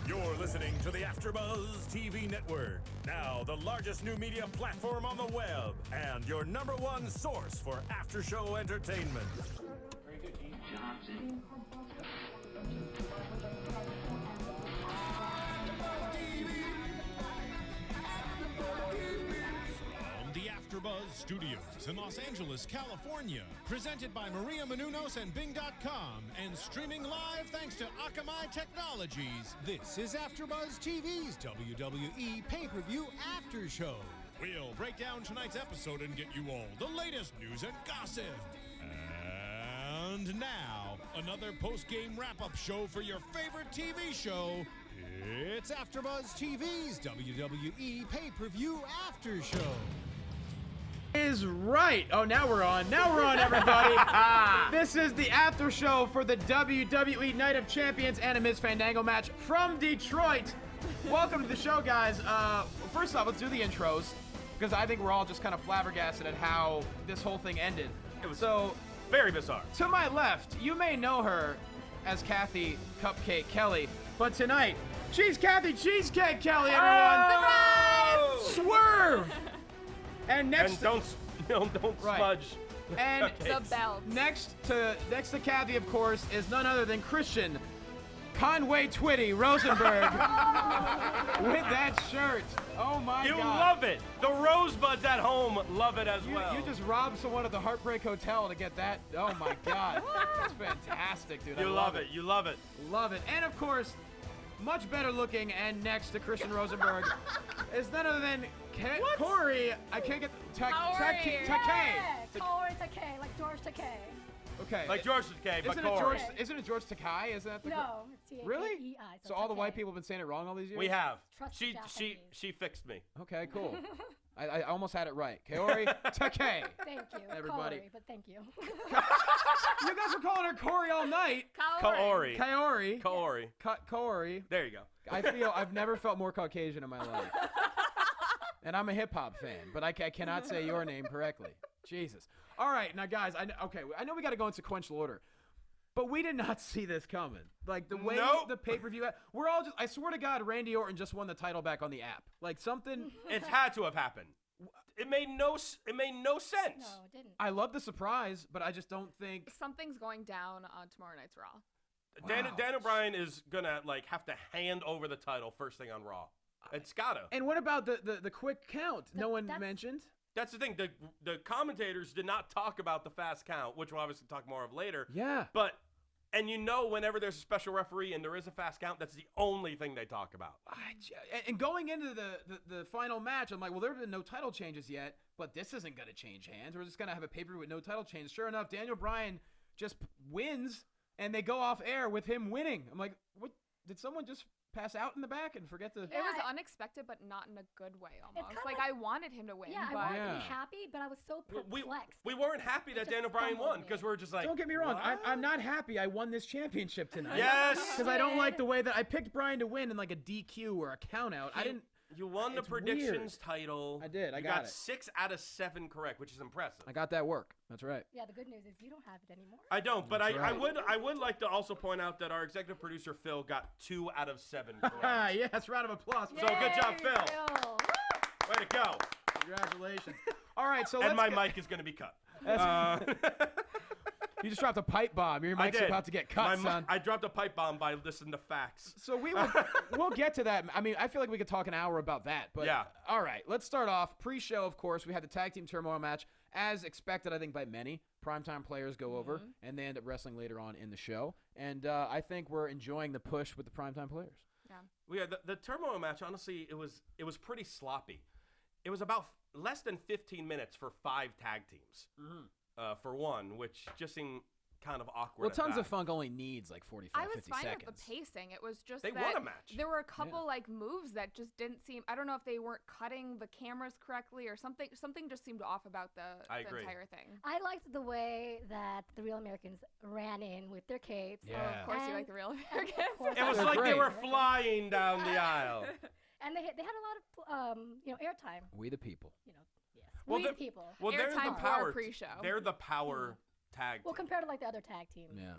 You're listening to the AfterBuzz TV network, now the largest new media platform on the web, and your #1 source for after-show entertainment. Very good, Dean Johnson. From the AfterBuzz Studios in Los Angeles, California, presented by Maria Menounos and Bing.com, and streaming live thanks to Akamai Technologies. This is AfterBuzz TV's WWE Pay-Per-View After Show. We'll break down tonight's episode and get you all the latest news and gossip. And now, another post-game wrap-up show for your favorite TV show. It's AfterBuzz TV's WWE Pay-Per-View After Show. Is right. Oh, now we're on. Now we're on, everybody. This is the after show for the WWE Night of Champions and a Miz Fandango match from Detroit. Welcome to the show, guys. First off, let's do the intros, because I think we're all just kind of flabbergasted at how this whole thing ended. It was so very bizarre. To my left, you may know her as Cathy Cupcake Kelley, but tonight, she's Cathy Cheesecake Kelley, everyone. Oh! Swerve! And next, And don't Right. smudge. And The belt. next to Cathy, of course, is none other than Christian Conway Twitty Rosenberg with that shirt. Oh my You God! love it. The rosebuds at home love it as well. You just robbed someone at the Heartbreak Hotel to get that. Oh my God! That's fantastic, dude. I You love it. You love it. Love it. And of course, much better looking and next to Christian Rosenberg is none other than Kaori. I can't get Takee. Kaori Takee, like George Takei. Okay. Like George Takee, but Isn't it Corey. George? Isn't it George Takei? Isn't that the No, it's T-A-K-E-I. Really? So all the Takei. white people have been saying it wrong all these years? We have. Trust She Japanese. she fixed me. Okay, cool. I almost had it right. Kaori Takee. Thank you, Everybody. Kaori, but thank you. You guys were calling her Corey all night. Kaori. Kaori. Kaori. Kaori. There you go. I've never felt more Caucasian in my life. And I'm a hip hop fan, but I cannot say your name correctly. Jesus. All right, now guys, I know we got to go in sequential order, but we did not see this coming. Like the way Nope. the pay-per-view, we're all just. I swear to God, Randy Orton just won the title back on the app. Like something. It had to have happened. It made no sense. No, it didn't. I love the surprise, but I just don't think. Something's going down on tomorrow night's Raw. Dan O'Brien is gonna have to hand over the title first thing on Raw. It's gotta. And what about the quick count? No one mentioned. That's the thing. The commentators did not talk about the fast count, which we'll obviously talk more of later. Yeah. And whenever there's a special referee and there is a fast count, that's the only thing they talk about. And going into the final match, I'm like, well, there have been no title changes yet, but this isn't going to change hands. We're just going to have a pay-per-view with no title changes. Sure enough, Daniel Bryan just wins, and they go off air with him winning. I'm like, what? Did someone just pass out in the back and forget to... It was unexpected, but not in a good way almost. kinda Like, I wanted him to win, Yeah, I but... wanted to be happy, but I was so perplexed. We weren't happy that just Daniel Bryan stumbled won me. because we're just like. Don't get me wrong. what? I'm not happy I won this championship tonight. Yes. Because I don't like the way that I picked Bryan to win in like a DQ or a count-out. I didn't... You won the It's predictions title. I did. I You got got it. 6 out of 7 correct, which is impressive. I got that work. That's right. Yeah, the good news is you don't have it anymore. I don't, but That's I right. would like to also point out that our executive producer Phil got 2 out of 7 correct. Yes, round of applause. So good job, Yay, Phil. Way to go. Congratulations. All right, so And my let's go. mic is going to be cut. You just dropped a pipe bomb. Your mic's about to get cut, son. I dropped a pipe bomb by listening to facts. So we'll get to that. I mean, I feel like we could talk an hour about that. But Yeah. All right, let's start off. Pre-show, of course, we had the tag team turmoil match, as expected, I think, by many. Primetime players go over, and they end up wrestling later on in the show. And I think we're enjoying the push with the primetime players. Well, yeah, the turmoil match, honestly, it was pretty sloppy. It was about less than 15 minutes for 5 tag teams, for one, which just seemed kind of awkward. Well, at Tons that. of Funk only needs like 45, I was 50 fine seconds. with the pacing. It was just They that won a match. there were a couple like moves that just didn't seem. I don't know if they weren't cutting the cameras correctly or something. Something just seemed off about the agree. entire thing. I liked the way that the Real Americans ran in with their capes. Yeah. Oh, of course, you And- like the Real and of Americans. course It was They're like they great. were flying down the aisle. And they had a lot of airtime. We the people. Yes. Well, We the- the people. Well, they're the Airtime for power. a pre-show. They're the power tag. Well, team. compared to like the other tag teams. Yeah.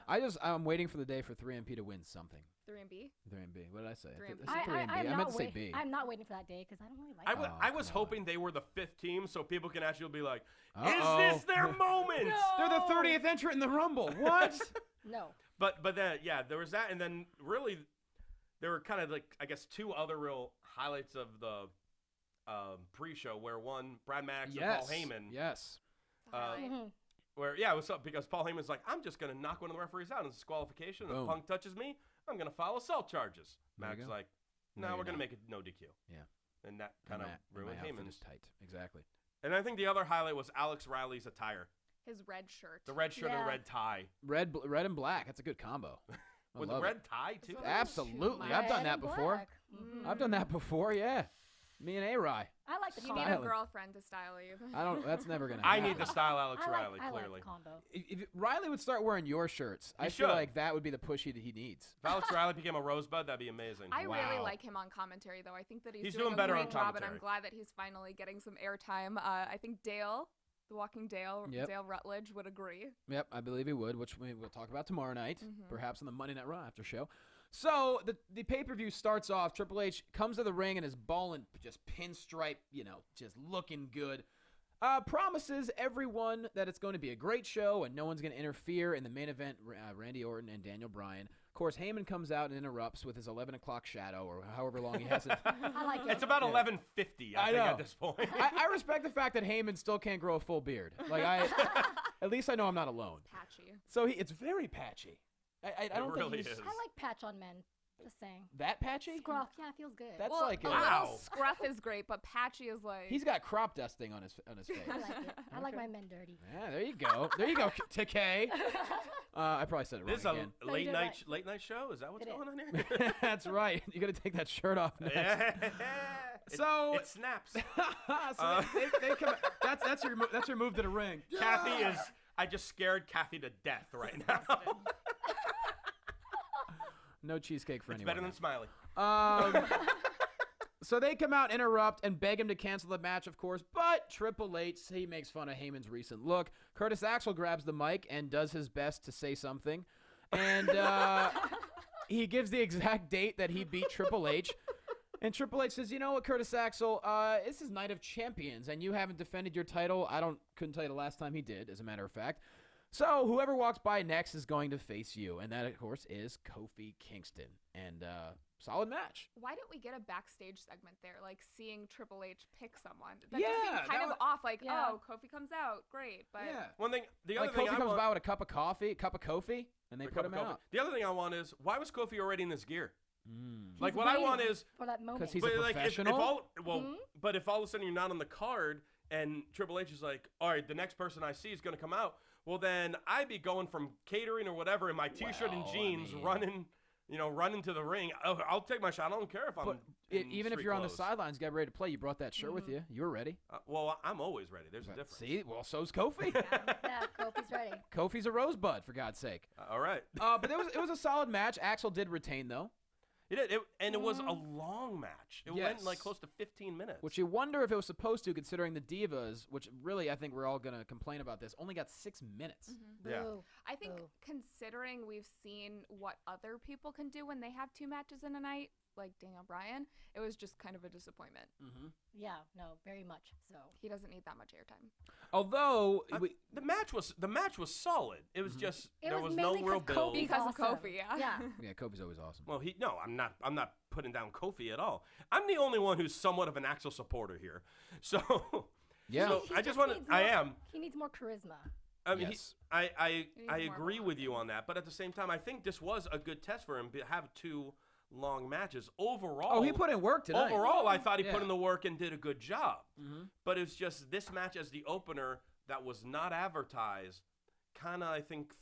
I'm waiting for the day for 3MP to win something. 3MB? 3MB. What did I say? 3MB. I said 3MB. I meant to say B. I'm not waiting for that day because I don't really like I was hoping they were the 5th team so people can actually be like, Uh-oh. is this their moment? They're the 30th entrant in the Rumble. What? No. But then, yeah, there was that. And then really, there were kind of like, I guess, 2 other real highlights of the pre-show where one, Brad Max and Paul Heyman. Yes. Where, yeah, what's up? Because Paul Heyman's like, I'm just going to knock one of the referees out in disqualification. And if Punk touches me, I'm going to file assault charges. Max is like, no, we're going to make it no DQ. Yeah. And that kind of ruined Heyman's. Tight. Exactly. And I think the other highlight was Alex Riley's attire. His red shirt. The red shirt and red tie. Red and black. That's a good combo. With the red tie, too? Absolutely. I've done that before. I've done that before, yeah. Me and A-Rye. I like the You combo. need a girlfriend to style you. That's never going to I happen. need to style Alex Riley, I clearly. like the combo. If Riley would start wearing your shirts, I should. feel like that would be the push that he needs. If Alex Riley became a Rosebud, that'd be amazing. I really like him on commentary, though. I think that he's doing a better great on job, and commentary. I'm glad that he's finally getting some airtime. I think Dale, the Walking Dale, Dale Rutledge would agree. Yep, I believe he would, which we'll talk about tomorrow night, perhaps on the Monday Night Raw after show. So the pay-per-view starts off. Triple H comes to the ring and is balling, just pinstripe, just looking good. Promises everyone that it's going to be a great show and no one's going to interfere in the main event, Randy Orton and Daniel Bryan. Of course, Heyman comes out and interrupts with his 11 o'clock shadow or however long he has it. I like it. It's about 11:50, I think, at this point. I respect the fact that Heyman still can't grow a full beard. At least I know I'm not alone. It's patchy. So it's very patchy. I don't really think he's is. I like patch on men. Just saying. that patchy. Scruff, yeah, it feels good. That's Well, like a little scruff is great, but patchy is like... he's got crop dusting on his face. I like it. I like my men dirty. Yeah, there you go. There you go, Takee. I probably said it wrong This is again. a late night show? Is that what's going on here? That's right. You got to take that shirt off next. So it snaps. so they come. That's your move to the ring. Cathy is. I just scared Cathy to death right now. No cheesecake for It's anyone. better than Smiley. So they come out, interrupt, and beg him to cancel the match, of course. But Triple H, he makes fun of Heyman's recent look. Curtis Axel grabs the mic and does his best to say something. And he gives the exact date that he beat Triple H. And Triple H says, you know what, Curtis Axel, this is Night of Champions, and you haven't defended your title. Couldn't tell you the last time he did, as a matter of fact. So whoever walks by next is going to face you. And that, of course, is Kofi Kingston. And solid match. Why didn't we get a backstage segment there, like seeing Triple H pick someone? That just seemed kind of off, like, oh, Kofi comes out, great. But One thing, the other thing Kofi I comes want, by with a cup of Kofi, and they put him out. The other thing I want is, why was Kofi already in this gear? Like, what I want is, for that moment. Because he's a professional. But if all of a sudden you're not on the card and Triple H is like, all right, the next person I see is going to come out, well, then I'd be going from catering or whatever in my T-shirt and jeans, running to the ring. I'll take my shot. I don't care if I'm even if you're on the sidelines, get ready to play. You brought that shirt with you. You were ready. Well, I'm always ready. There's a difference. See? Well, so's Kofi. Yeah, Kofi's ready. Kofi's a rosebud, for God's sake. All right. But it was a solid match. Axel did retain, though. It did, and it was a long match. It went like close to 15 minutes. Which you wonder if it was supposed to, considering the Divas, which really I think we're all going to complain about this, only got 6 minutes. Yeah. I think considering we've seen what other people can do when they have 2 matches in a night, like Daniel Bryan, it was just kind of a disappointment. Yeah, no, very much so. He doesn't need that much airtime. Although the match was solid. It was just there was no mainly real 'cause build. Kofi's Because of awesome. Kofi, Yeah. yeah, Kofi's always awesome. Well, I'm not putting down Kofi at all. I'm the only one who's somewhat of an Axel supporter here. So Yeah. So He I just just want needs to. I more- am. He needs more charisma. I mean, Yes. I needs more agree with you on that, but at the same time, I think this was a good test for him to have 2 long matches. Overall, Oh, he put in work tonight. Overall, I thought he put Yeah. in the work and did a good job. But it's just this match as the opener that was not advertised. Kind of, I think,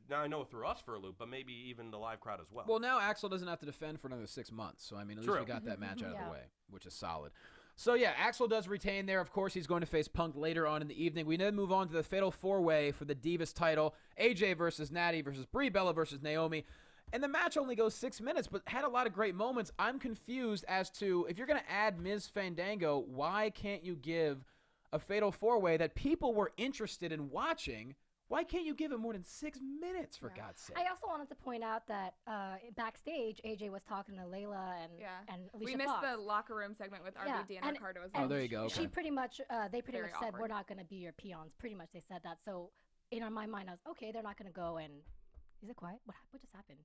now I know it threw us for a loop, but maybe even the live crowd as well. Well, now Axel doesn't have to defend for another 6 months. So, I mean, at least True. we got that match out of Yeah. the way, which is solid. So, yeah, Axel does retain there. Of course, he's going to face Punk later on in the evening. We then move on to the Fatal 4-Way for the Divas title. AJ versus Natty versus Brie Bella versus Naomi. And the match only goes 6 minutes, but had a lot of great moments. I'm confused as to, if you're going to add Ms. Fandango, why can't you give a Fatal 4-Way that people were interested in watching Why can't you give him more than 6 minutes, for God's sake? I also wanted to point out that backstage, AJ was talking to Layla and Alicia we missed Fox. the locker room segment with RVD and Ricardo as well. Oh, there you go. She Okay. pretty much, they pretty Very much said, awkward. we're not going to be your peons. Pretty much they said that. So in my mind, I was, okay, they're not going to go and, is it quiet? What just happened?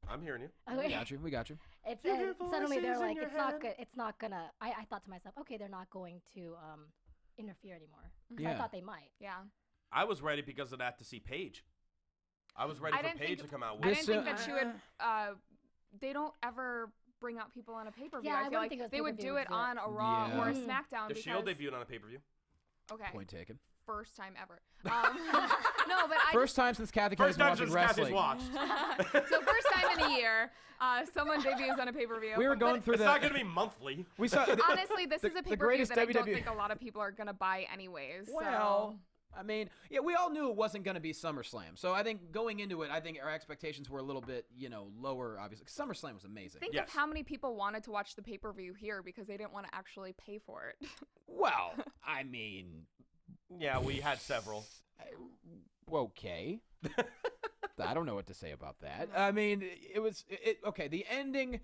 I'm hearing you. Okay. We got you. It's You hear suddenly they're voices in like, your it's not head. good. It's not going to, I thought to myself, okay, they're not going to interfere anymore. 'Cause Yeah. I thought they might. Yeah. I was ready because of that to see Paige. I was ready I for didn't Paige think- to come out I with. didn't think that she would. They don't ever bring out people on a pay-per-view. Yeah, I I feel wouldn't like think it was they would pay-per-view do it would do it. on a Raw Yeah. or a Mhm. SmackDown. The because, Shield debuted on a pay-per-view. Okay. Point taken. First time ever. No, but I First time since Kathy Kelley's First time watching since wrestling. Kathy's watched. so first time in a year, someone debuts on a pay-per-view. We were But going through It's the. not going to be monthly. We saw. honestly, this is a the pay-per-view greatest that I don't WWE think a lot of people are gonna buy anyways. Well, I mean, yeah, we all knew it wasn't going to be SummerSlam. So I think going into it, I think our expectations were a little bit, lower, obviously. SummerSlam was amazing. Think Yes. of how many people wanted to watch the pay-per-view here because they didn't want to actually pay for it. Well, I mean, Yeah, we had several. okay. I don't know what to say about that. I mean, okay, the ending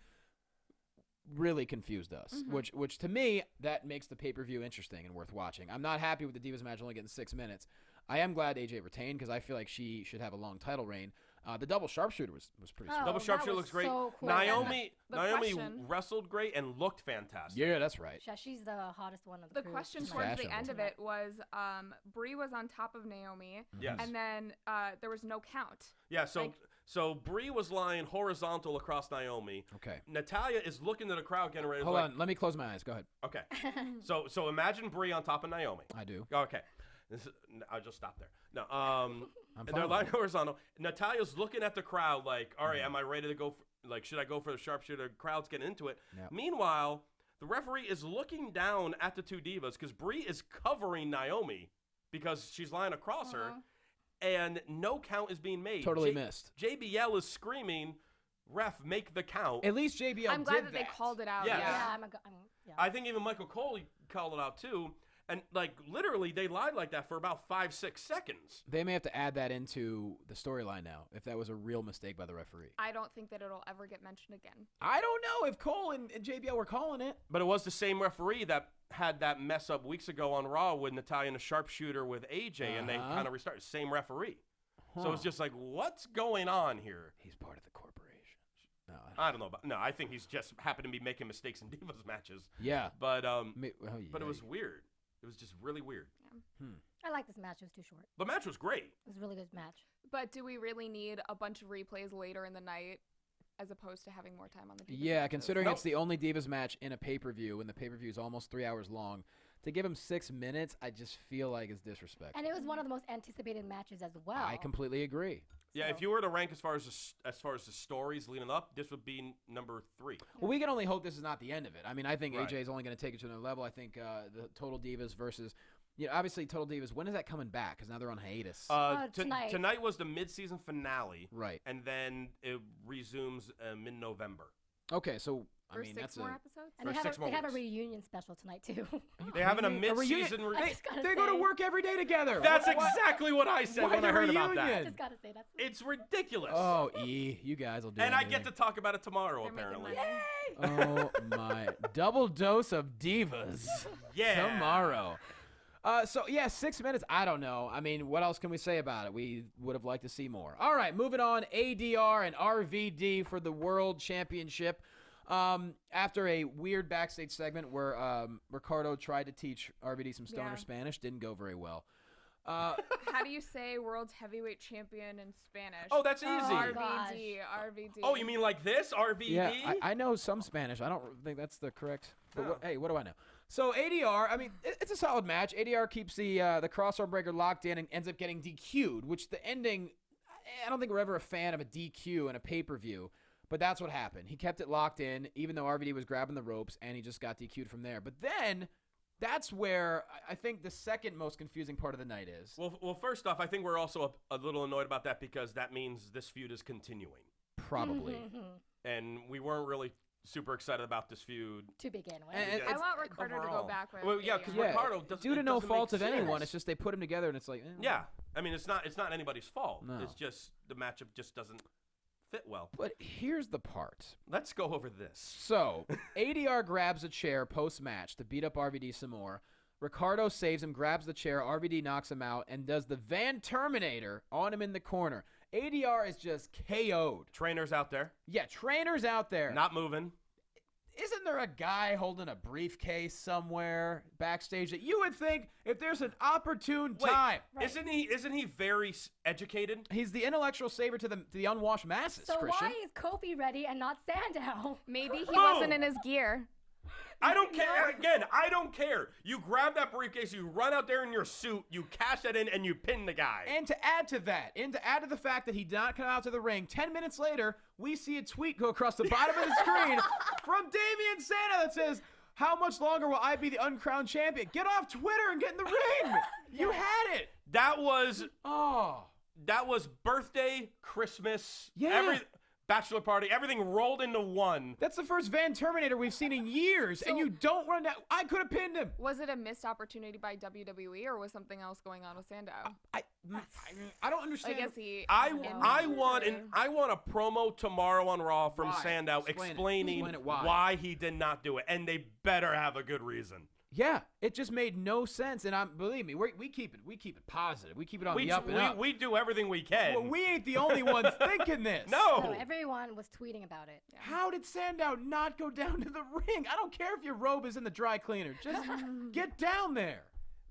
really confused us, which to me, that makes the pay-per-view interesting and worth watching. I'm not happy with the Divas match only getting 6 minutes. I am glad AJ retained because I feel like she should have a long title reign. The double sharpshooter was pretty Oh, sweet. Double that sharpshooter was looks great. so cool. Naomi The Naomi question- wrestled great and looked fantastic. Yeah, that's right. Yeah, she's the hottest one of the The crew question tonight. towards the end of Fashionable. it was Brie was on top of Naomi, Yes. and then there was no count. Yeah, so Like- so Brie was lying horizontal across Naomi. Okay. Natalia is looking to the crowd, getting ready. Hold on. Let me close my eyes. Go ahead. Okay. so imagine Brie on top of Naomi. I do. Okay. I'll just stop there. No. I'm And they're following. lying horizontal. Natalia's looking at the crowd like, all right, am I ready to go? Should I go for the sharpshooter? Crowd's getting into it. Yep. Meanwhile, the referee is looking down at the two divas because Brie is covering Naomi because she's lying across her, and no count is being made. Totally missed. JBL is screaming, "Ref, make the count." At least JBL I'm glad did that they called it out. Yes. Yeah, Yeah. yeah. I think even Michael Cole called it out too. And literally, they lied like that for about 5-6 seconds. They may have to add that into the storyline now, if that was a real mistake by the referee. I don't think that it'll ever get mentioned again. I don't know if Cole and JBL were calling it. But it was the same referee that had that mess up weeks ago on Raw with Natalya and a sharpshooter with AJ, and they kind of restarted. Same referee. So it's just like, what's going on here? He's part of the corporation. No, I don't know about. No, I think he's just happened to be making mistakes in Divas matches. yeah. But But it was weird. It was just really weird. I like this match. It was too short. The match was great. It was a really good match. But do we really need a bunch of replays later in the night as opposed to having more time on the TV? Yeah, considering Nope. it's the only Divas match in a pay-per-view, and the pay-per-view is almost 3 hours long, to give him 6 minutes, I just feel like is disrespectful. And it was one of the most anticipated matches as well. I completely agree. Yeah, if you were to rank as far as the stories leading up, this would be number 3. Well, we can only hope this is not the end of it. I mean, I think Right. AJ is only going to take it to another level. I think the Total Divas versus, obviously Total Divas. When is that coming back? Because now they're on hiatus. Tonight. Tonight was the mid-season finale, Right. and then it resumes mid-November. Okay, so I For mean 6 that's more a. episodes? And for they have, 6 more they have a weeks. reunion special tonight too. They're having a reunion? mid-season I reunion. just gotta They go to say- work every day together. That's What- exactly what I said why when I the heard about that. reunion? Just gotta say that's. It's ridiculous. Oh, you guys will do. and I anything. get to talk about it tomorrow, They're making apparently. money. Oh my! Double dose of divas. Yeah. Tomorrow. So yeah, 6 minutes. I don't know. I mean, what else can we say about it? We would have liked to see more. All right, moving on. ADR and RVD for the World Championship. After a weird backstage segment where Ricardo tried to teach RVD some stoner Yeah. Spanish, didn't go very well. How do you say world's heavyweight champion in Spanish? Oh, that's easy. RVD. RVD. Oh, you mean like this? RVD? Yeah, I know some Spanish. I don't think that's the correct. But hey, what do I know? So ADR, I mean, it's a solid match. ADR keeps the crossarm breaker locked in and ends up getting DQ'd, which the ending, I don't think we're ever a fan of a DQ in a pay-per-view, but that's what happened. He kept it locked in, even though RVD was grabbing the ropes, and he just got DQ'd from there. But then, that's where I think the second most confusing part of the night is. Well, first off, I think we're also a little annoyed about that because that means this feud is continuing. Probably. And we weren't really super excited about this feud. To begin with. And I want Ricardo to overall. go back with. Well, yeah, because ADR. Ricardo doesn't. due to it no doesn't fault make of anyone, sense. it's just they put him together and it's like, Yeah, I mean, it's not anybody's fault. No. It's just the matchup just doesn't fit well. But here's the part. Let's go over this. So, ADR grabs a chair post-match to beat up RVD some more. Ricardo saves him, grabs the chair, RVD knocks him out, and does the Van Terminator on him in the corner. ADR is just KO'd. Trainers out there, Yeah, trainers out there. not moving. Isn't there a guy holding a briefcase somewhere backstage that you would think if there's an opportune Wait, time? Right. Isn't he very educated? He's the intellectual saver to the unwashed masses, So Christian. why is Kofi ready and not Sandow? Maybe he Boom. wasn't in his gear. I don't care. Again, I don't care. You grab that briefcase, you run out there in your suit, you cash that in, and you pin the guy. And to add to that, and to add to the fact that he did not come out to the ring, 10 minutes later, we see a tweet go across the bottom of the screen from Damian Sandow that says, "How much longer will I be the uncrowned champion? Get off Twitter and get in the ring." You had it. That was Oh. birthday, Christmas, Yeah. bachelor party, everything rolled into one. That's the first Van Terminator we've seen in years, and So- you don't run down. I could have pinned him. Was it a missed opportunity by WWE, or was something else going on with Sandow? I don't understand. I guess he. I in- want a promo tomorrow on Raw from Why? Sandow Explain it. explaining Explain it why. why he did not do it, and they better have a good reason. Yeah, it just made no sense, and believe me, we keep it positive. We keep it on the up and up. We do everything we can. Well, we ain't the only ones thinking this. no. No, everyone was tweeting about it. How did Sandow not go down to the ring? I don't care if your robe is in the dry cleaner. Just get down there.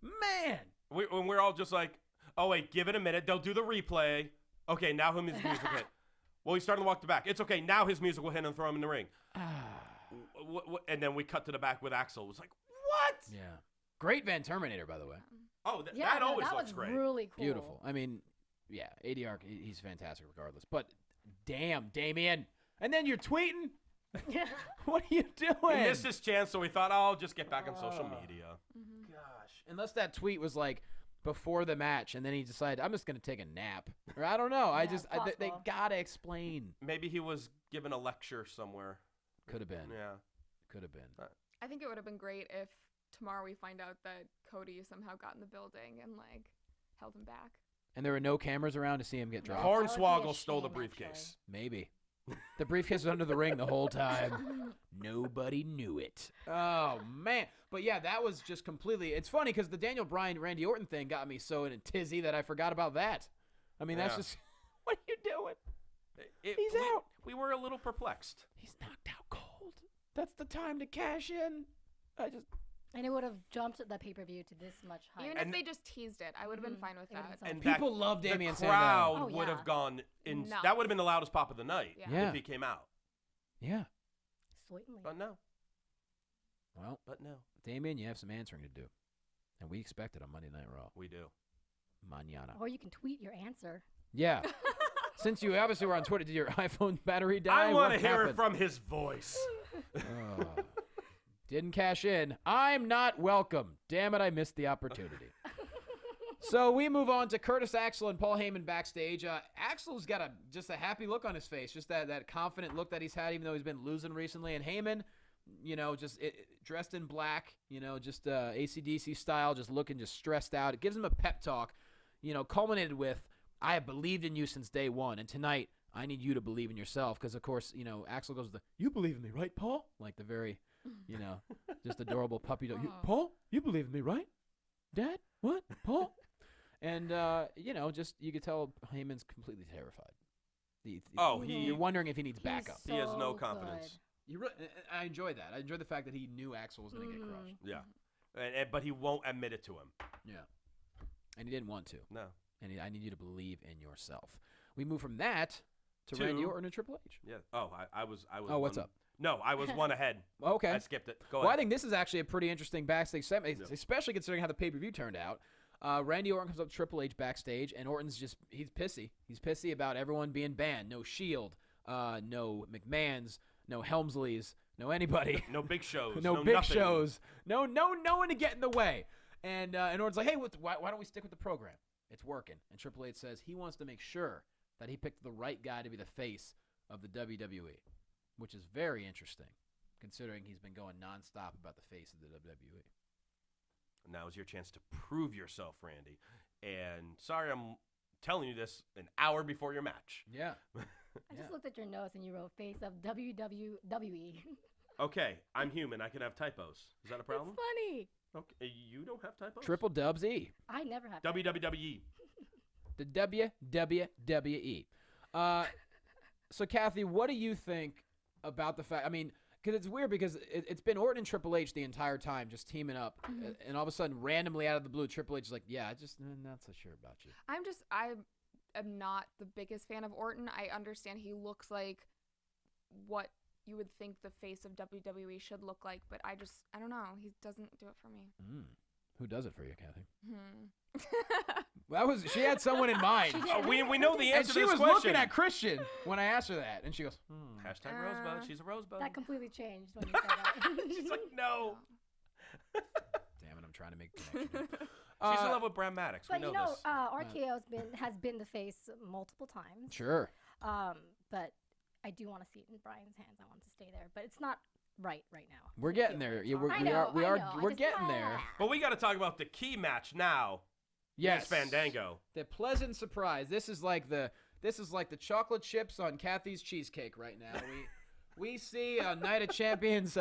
Man. When we're all just like, oh, wait, give it a minute. They'll do the replay. Okay, now his music hit. Well, he's starting to walk to the back. It's okay. Now his music will hit and throw him in the ring. And then we cut to the back with Axel. It was like, what? Yeah. Great Van Terminator, by the way. Oh, Yeah, that no, always that looks was great. really cool. Beautiful. I mean, yeah, ADR, he's fantastic regardless. But damn, Damien. And then you're tweeting? What are you doing? He missed his chance, so we thought, oh, I'll just get back on social media. Gosh. Unless that tweet was like before the match, and then he decided, I'm just going to take a nap. Or I don't know. They possible. got to explain. Maybe he was given a lecture somewhere. Could have been. Yeah. Could have been. I think it would have been great if tomorrow we find out that Cody somehow got in the building and like held him back. And there were no cameras around to see him get dropped. That would be a Hornswoggle stole the shame, briefcase. Maybe. The briefcase was under the ring the whole time. Nobody knew it. Oh, man. But yeah, that was just completely... It's funny because the Daniel Bryan, Randy Orton thing got me so in a tizzy that I forgot about that. I mean, that's Yeah. just... What are you doing? He's we, out. We were a little perplexed. He's knocked out cold. That's the time to cash in. And it would have jumped the pay-per-view to this much hype. Even And- if they just teased it, I would have been fine with It would've that. been And People love Damian the Sandow. crowd Oh, would yeah. have gone in. Nuts. That would have been the loudest pop of the night Yeah. if he came out. Yeah. Certainly. But no. Well, But no. Damien, you have some answering to do. And we expect it on Monday Night Raw. We do. Mañana. Or you can tweet your answer. Yeah. Since you obviously were on Twitter, did your iPhone battery die? I want to What hear it happened? from his voice. Oh. Didn't cash in. I'm not welcome. Damn it, I missed the opportunity. So we move on to Curtis Axel and Paul Heyman backstage. Axel's got just a happy look on his face, just that confident look that he's had, even though he's been losing recently. And Heyman, just dressed in black, just AC/DC style, just looking just stressed out. It gives him a pep talk, culminated with, I have believed in you since day one, and tonight I need you to believe in yourself. Because, of course, Axel goes, you believe in me, right, Paul? Like the very, just adorable puppy dog. Paul, you believe in me, right? Dad? What? Paul? And, just you could tell Heyman's completely terrified. You're wondering if he needs backup. He has no So confidence. I enjoy that. I enjoy the fact that he knew Axel was going to get crushed. Yeah. But he won't admit it to him. Yeah. And he didn't want to. No. And I need you to believe in yourself. We move from that to To- Randy Orton and Triple H. Yeah. Oh, I was. Oh, what's one- up? No, I was one ahead. Okay. I skipped it. Go Well, I ahead. think this is actually a pretty interesting backstage segment, Yeah. especially considering how the pay-per-view turned out. Randy Orton comes up to Triple H backstage, and Orton's he's pissy. He's pissy about everyone being banned. No Shield, no McMahons, no Helmsleys, no anybody. No big shows. no big nothing. shows. No one to get in the way. And Orton's like, hey, why don't we stick with the program? It's working. And Triple H says he wants to make sure that he picked the right guy to be the face of the WWE, which is very interesting. considering he's been going nonstop about the face of the WWE. Now is your chance to prove yourself, Randy. And sorry I'm telling you this an hour before your match. Yeah. I just looked at your notes and you wrote face of WWE. Okay, I'm human. I can have typos. Is that a problem? It's funny. Okay, you don't have typos? Triple Dubs E. I never have. WWE. The WWE. So, Kathy, what do you think about the fact? I mean, because it's weird because it's been Orton and Triple H the entire time just teaming up. And all of a sudden, randomly out of the blue, Triple H is like, yeah, I'm not so sure about you. I am not the biggest fan of Orton. I understand he looks like what you would think the face of WWE should look like, but I don't know. He doesn't do it for me. Who does it for you, Kathy? She had someone in mind. We know the answer And to she this was question. looking at Christian when I asked her that, and she goes, Hashtag Rosebud. She's a Rosebud. That completely changed when you said that. She's like, no. damn it, I'm trying to make a connection. She's in love with Bram Maddox. But we know you know, this. RKO has been the face multiple times. Sure. But I do want to see it in Bryan's hands. I want to stay there, but it's not right now. We're getting there. Yeah, we're getting there. But we got to talk about the key match now. Yes. Miz Fandango. The pleasant surprise. This is like the chocolate chips on Kathy's cheesecake right now. We see Night of Champions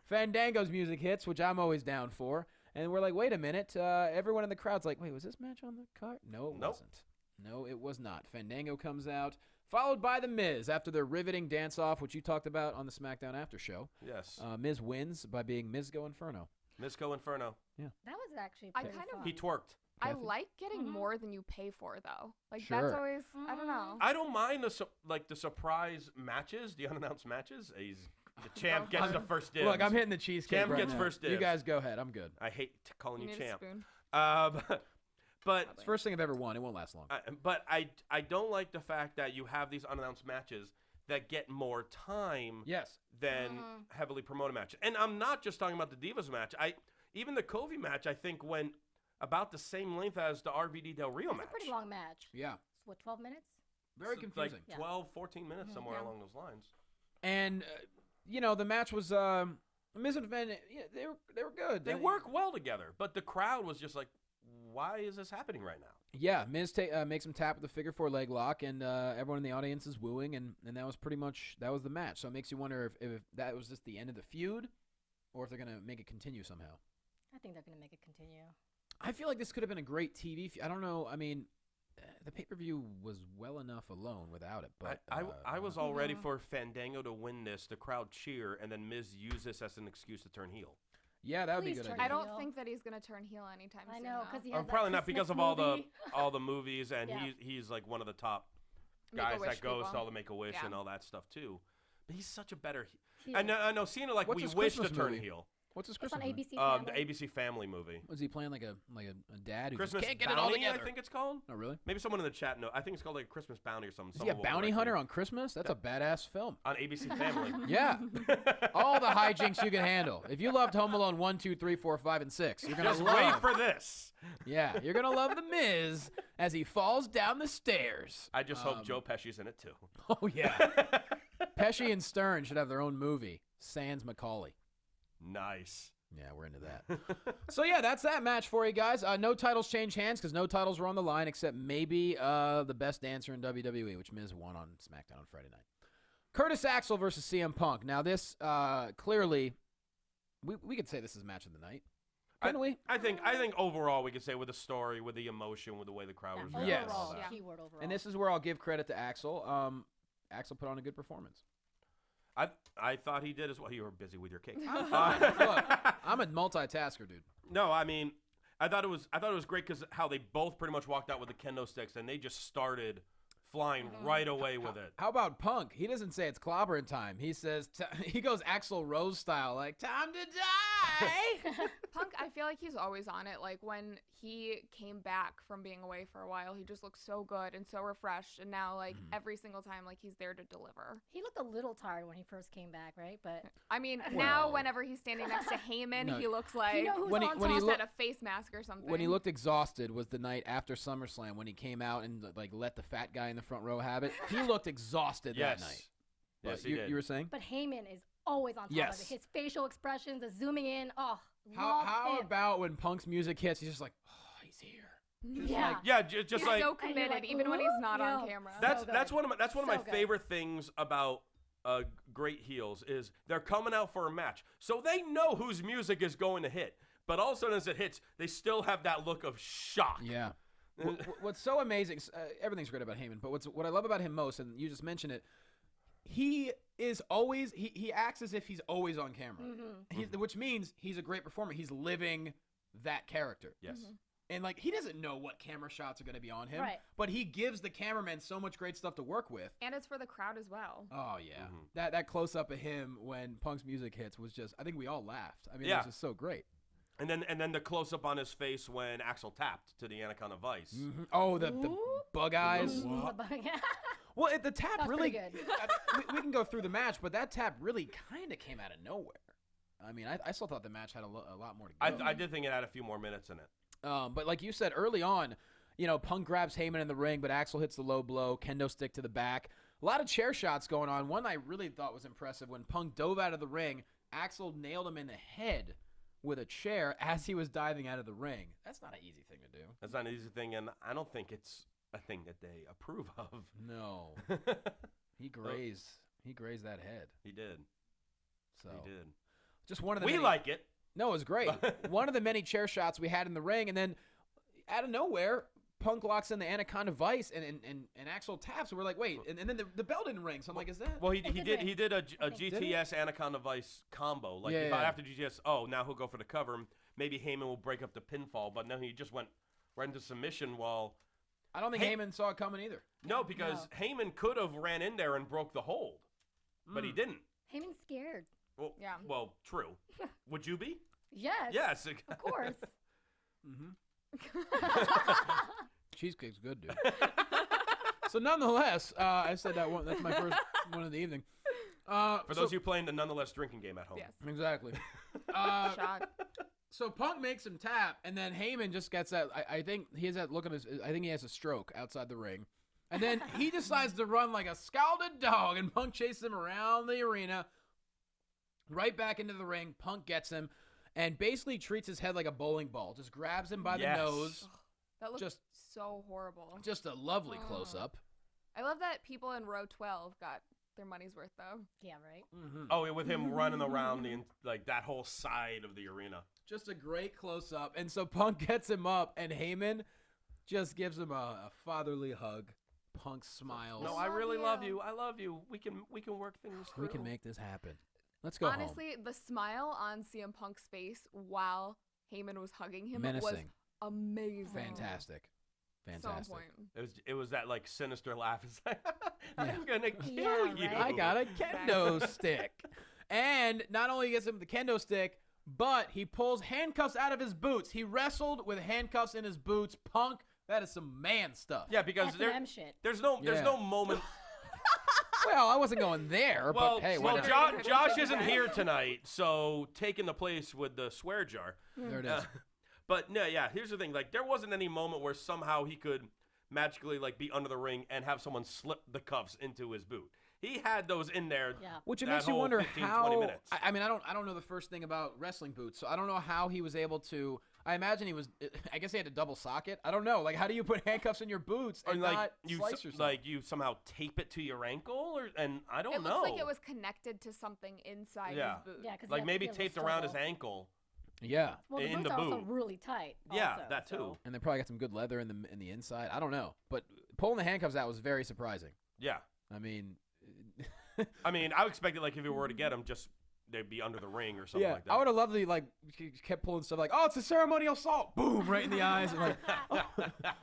Fandango's music hits, which I'm always down for. And we're like, wait a minute. Everyone in the crowd's like, wait, was this match on the card? No, it wasn't. No, it was not. Fandango comes out, followed by The Miz after their riveting dance-off, which you talked about on the SmackDown After Show. Yes. Miz wins by being Mizgo Inferno. Mizco Inferno. Yeah. That was actually I pretty kind of- fun. He twerked. I like getting more than you pay for, though. Like, Sure. that's always, I don't know. I don't mind the surprise matches, the unannounced matches. The champ gets the first dibs. Look, I'm hitting the cheesecake Champ right gets now. first You dibs. guys go ahead. I'm good. I hate calling You you need a champ. spoon. But It's the first thing I've ever won. It won't last long. I don't like the fact that you have these unannounced matches that get more time Yes. than heavily promoted matches. And I'm not just talking about the Divas match. Even the Covey match, I think, went about the same length as the RVD Del Rio match. It's a pretty long match. Yeah. It's, what, 12 minutes? Very So, confusing. Like 12, 14 minutes, somewhere along those lines. And the match was Miz and Van. Yeah, they were good. They work well together, but the crowd was just like, why is this happening right now? Yeah, Miz makes him tap with the figure 4 leg lock, and everyone in the audience is wooing, and that was pretty much the match. So it makes you wonder if that was just the end of the feud, or if they're gonna make it continue somehow. I think they're going to make it continue. I feel like this could have been a great TV feud. I don't know. I mean, the pay-per-view was well enough alone without it. But I was all ready for Fandango to win this, the crowd cheer, and then Miz use this as an excuse to turn heel. Yeah, that would be Please a good turn idea. I don't heel. think that he's going to turn heel anytime I soon. know, though. because he has that Probably not because Christmas of movie. all the movies, and Yeah. he's like one of the top guys Make-A-Wish that goes people. to all the Make-A-Wish Yeah. and all that stuff too. But he's such a better. He I is. know Cena like What's we his wish to Christmas turn movie? heel. What's his It's on Christmas movie? ABC The Family. ABC Family movie. Was he playing like a dad who Christmas just can't get it Bounty, all together? I think it's called. Oh, really? Maybe someone in the chat knows. I think it's called like Christmas Bounty or something. Is he a bounty hunter on Christmas? That's a badass film. on ABC Family. Yeah. All the hijinks you can handle. If you loved Home Alone 1, 2, 3, 4, 5, and 6, you're gonna Just love. wait for this. Yeah, you're gonna love the Miz as he falls down the stairs. I just hope Joe Pesci's in it too. Oh yeah. Pesci and Stern should have their own movie. Sans Macaulay. Nice. Yeah, we're into that. So yeah, that's that match for you guys. No titles change hands because no titles were on the line except maybe the best dancer in WWE, which Miz won on SmackDown on Friday night. Curtis Axel versus CM Punk. Now this clearly, we could say this is match of the night. Couldn't we? I think overall we could say with the story, with the emotion, with the way the crowd was Yes. and all Overall, that. keyword overall. And this is where I'll give credit to Axel. Axel put on a good performance. I thought he did as well. You were busy with your cake. Look, I'm a multitasker, dude. No, I mean, I thought it was great because how they both pretty much walked out with the kendo sticks and they just started flying right away with it. How about Punk? He doesn't say it's clobbering time. He says he goes Axl Rose style, like time to die. Punk, I feel like he's always on it. Like when he came back from being away for a while, he just looked so good and so refreshed. And now, like every single time, like he's there to deliver. He looked a little tired when he first came back, right? But I mean, now whenever he's standing next to Heyman, No. he looks like you know who's When he- on when he top? he's had a face mask or something. When he looked exhausted was the night after SummerSlam when he came out and like let the fat guy in the front row have it. He looked exhausted Yes. that night. Yes, But he did. you were saying? But Heyman is always on top Yes. of it. His facial expressions, the zooming in. Oh, How love him. about when Punk's music hits, he's just like, oh, he's here. Yeah. Yeah, just He's like so And you're committed, like, even when he's not "Ooh, on yo." camera. that's So that's good. one of my So good. favorite things about great heels is they're coming out for a match, so they know whose music is going to hit. But all of a sudden, as it hits, they still have that look of shock. Yeah. What's so amazing, everything's great about Heyman, but what I love about him most, and you just mentioned it, he is always, he acts as if he's always on camera, which means he's a great performer. He's living that character. Yes. And, like, he doesn't know what camera shots are going to be on him, Right. but he gives the cameraman so much great stuff to work with. And it's for the crowd as well. Oh, yeah. That close-up of him when Punk's music hits was just, I think we all laughed. I mean, it Yeah. was just so great. And then the close up on his face when Axel tapped to the Anaconda Vice. Oh, the bug eyes. Yeah. Well, the tap That's really. pretty good. I mean, we can go through the match, but that tap really kind of came out of nowhere. I mean, I still thought the match had a lot more to go. I did think it had a few more minutes in it. But like you said early on, you know, Punk grabs Heyman in the ring, but Axel hits the low blow, kendo stick to the back. A lot of chair shots going on. One I really thought was impressive when Punk dove out of the ring, Axel nailed him in the head with a chair as he was diving out of the ring. That's not an easy thing to do. That's not an easy thing, and I don't think it's a thing that they approve of. No. He grazed that head. He did. So He did. just one of the We many, like it. No, it was great. One of the many chair shots we had in the ring, and then out of nowhere, Punk locks in the Anaconda Vice, and Axel taps. And we're like, wait, and then the bell didn't ring. So I'm like, is that? Well, he did did ring. he did a Did GTS Anaconda Vice combo. Like Yeah, if yeah. after GTS, now he'll go for the cover. Maybe Heyman will break up the pinfall, but no, he just went right into submission. While I don't think Heyman saw it coming either. no, because Heyman could have ran in there and broke the hold, but he didn't. Heyman's scared. Well, Yeah. Well, true. Would you be? Yes. Yes. Of course. Cheesecake's good, dude. So nonetheless, I said that one. That's my first one of the evening. For those of you playing the nonetheless drinking game at home. Yes. Exactly. Shot. So Punk makes him tap, and then Heyman just gets that. I think he has that look on his. I think he has a stroke outside the ring, and then he decides to run like a scalded dog, and Punk chases him around the arena, right back into the ring. Punk gets him, and basically treats his head like a bowling ball. Just grabs him by the Yes. nose. That looked Just- so horrible. Just a lovely close up. I love that people in row 12 got their money's worth, though. Yeah, right? Oh, yeah, with him running around like that whole side of the arena. Just a great close up. And so Punk gets him up, and Heyman just gives him a fatherly hug. Punk smiles. No, I Love really you. love you. I love you. We can work things through. We can make this happen. Let's go home. Honestly, the smile on CM Punk's face while Heyman was hugging him was Menacing. amazing. Fantastic. So on Fantastic. point. It was that like sinister laugh. It's like, Yeah. I'm gonna kill Yeah, you. right? I got a kendo stick. And not only gets him the kendo stick, but he pulls handcuffs out of his boots. He wrestled with handcuffs in his boots. Punk, that is some man stuff. Yeah, because S&M shit. there's no moment. Well, I wasn't going there, Well, but hey, why well, not? Josh isn't here tonight, so taking the place with the swear jar. There it is. But no, yeah. Here's the thing: like, there wasn't any moment where somehow he could magically like be under the ring and have someone slip the cuffs into his boot. He had those in there. Yeah. Which it that makes you whole wonder 15, how. 20 minutes. I mean, I don't know the first thing about wrestling boots, so I don't know how he was able to. I imagine he was. I guess he had to double socket. I don't know. Like, how do you put handcuffs in your boots Or and like not you, slice yourself? like you somehow tape it to your ankle, and I don't It know. looks like it was connected to something inside Yeah. his boot. Yeah, because like maybe taped around his ankle. yeah. Well, the in boots the are also boot. really tight. Yeah, also, that too. so- And they probably got some good leather in the inside. I don't know, but pulling the handcuffs out was very surprising. Yeah. I mean, I expected like if you were to get him, just they'd be under the ring or something yeah, like that. I would have loved to like kept pulling stuff like, oh, it's a ceremonial assault, boom, right in the eyes, and like,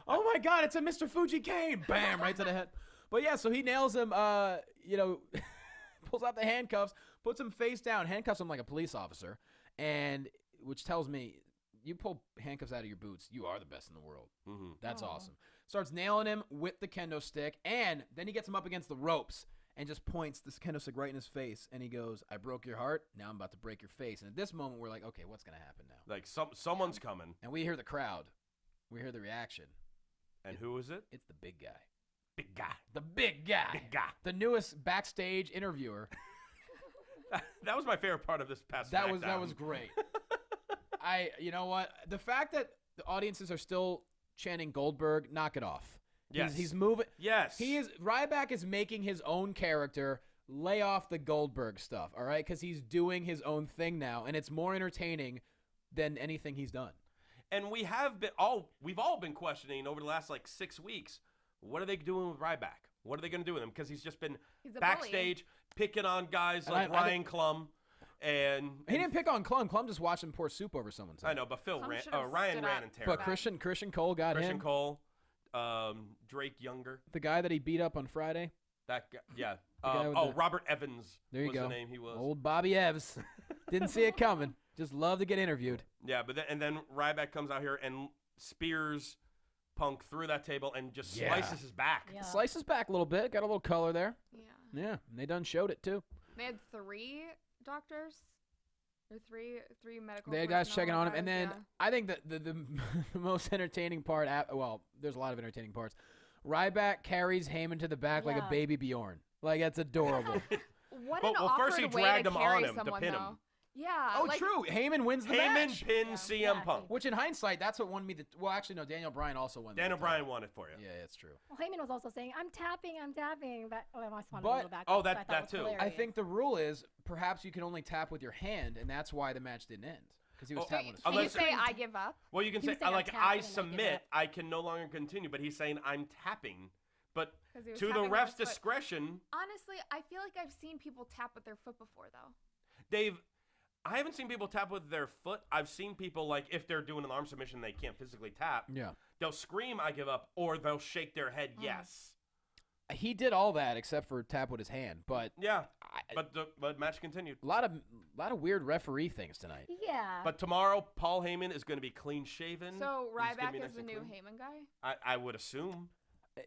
oh my God, it's a Mr. Fuji cane, bam, right to the head. But yeah, so he nails him. Pulls out the handcuffs, puts him face down, handcuffs him like a police officer, and which tells me you pull handcuffs out of your boots, you are the best in the world. Mm-hmm. That's awesome. Starts nailing him with the kendo stick, and then he gets him up against the ropes and just points this kendo stick right in his face, and he goes, I broke your heart, now I'm about to break your face. And at this moment, we're like, okay, what's going to happen now? Like someone's coming, And we hear the crowd. We hear the reaction. and who is it? It's the big guy. Big guy. The big guy. Big guy. The newest backstage interviewer. That was my favorite part of this past That SmackDown. was great. You know what? The fact that the audiences are still chanting Goldberg, knock it off. Yes. He's moving. Yes. Ryback is making his own character. Lay off the Goldberg stuff, all right? Because he's doing his own thing now, and it's more entertaining than anything he's done. And we've all been questioning over the last 6 weeks, what are they doing with Ryback? What are they going to do with him? Because he's just been backstage picking on guys like Ryan Klum. And he didn't pick on Klum. Klum just watched him pour soup over someone's head. I know, but Ryan ran and tear. But Christian Cole got him. Christian Cole, Drake Younger. The guy that he beat up on Friday. That guy, yeah. The Robert Evans there you was go. the name he was. Old Bobby Evs. Didn't see it coming. Just love to get interviewed. Yeah, but then Ryback comes out here and spears Punk through that table and just slices his back. Yeah. Slices back a little bit. Got a little color there. Yeah. Yeah, and they done showed it too. They had 3 doctors. Or three medical. They had guys personnel checking on him, guys, and then yeah. I think that the most entertaining part. Well, there's a lot of entertaining parts. Ryback carries Heyman to the back like a Yeah. baby Bjorn. Like that's adorable. What Well, an well, first awkward he way dragged to him carry on him to someone, pin him. though. Yeah. Oh, true. Heyman wins the Heyman match. pinned Yeah. CM Yeah. Punk. Which in hindsight, that's what won me the. Well, actually, no. Daniel Bryan also won. Daniel the Bryan title. won it for you. Yeah, it's true. Well, Heyman was also saying, I'm tapping. But I just wanted But- to go back. Oh, which I that thought was too. hilarious. I think the rule is perhaps you can only tap with your hand, and that's why the match didn't end because he was Oh, tapping with his Can foot. you say I give up? Well, you can He say was saying, I'm tapping I and I give submit, up. I can no longer continue. But he's saying I'm tapping. But 'Cause he was to the tapping with ref's his foot. discretion, Honestly, I feel like I've seen people tap with their foot before, though. Dave, I haven't seen people tap with their foot. I've seen people, if they're doing an arm submission, they can't physically tap. Yeah. They'll scream, I give up, or they'll shake their head, yes. He did all that except for tap with his hand, but Yeah, but the match continued. a lot of weird referee things tonight. Yeah. But tomorrow, Paul Heyman is going to be clean shaven. So He's gonna be Ryback nice is the and new clean. Heyman guy? I would assume.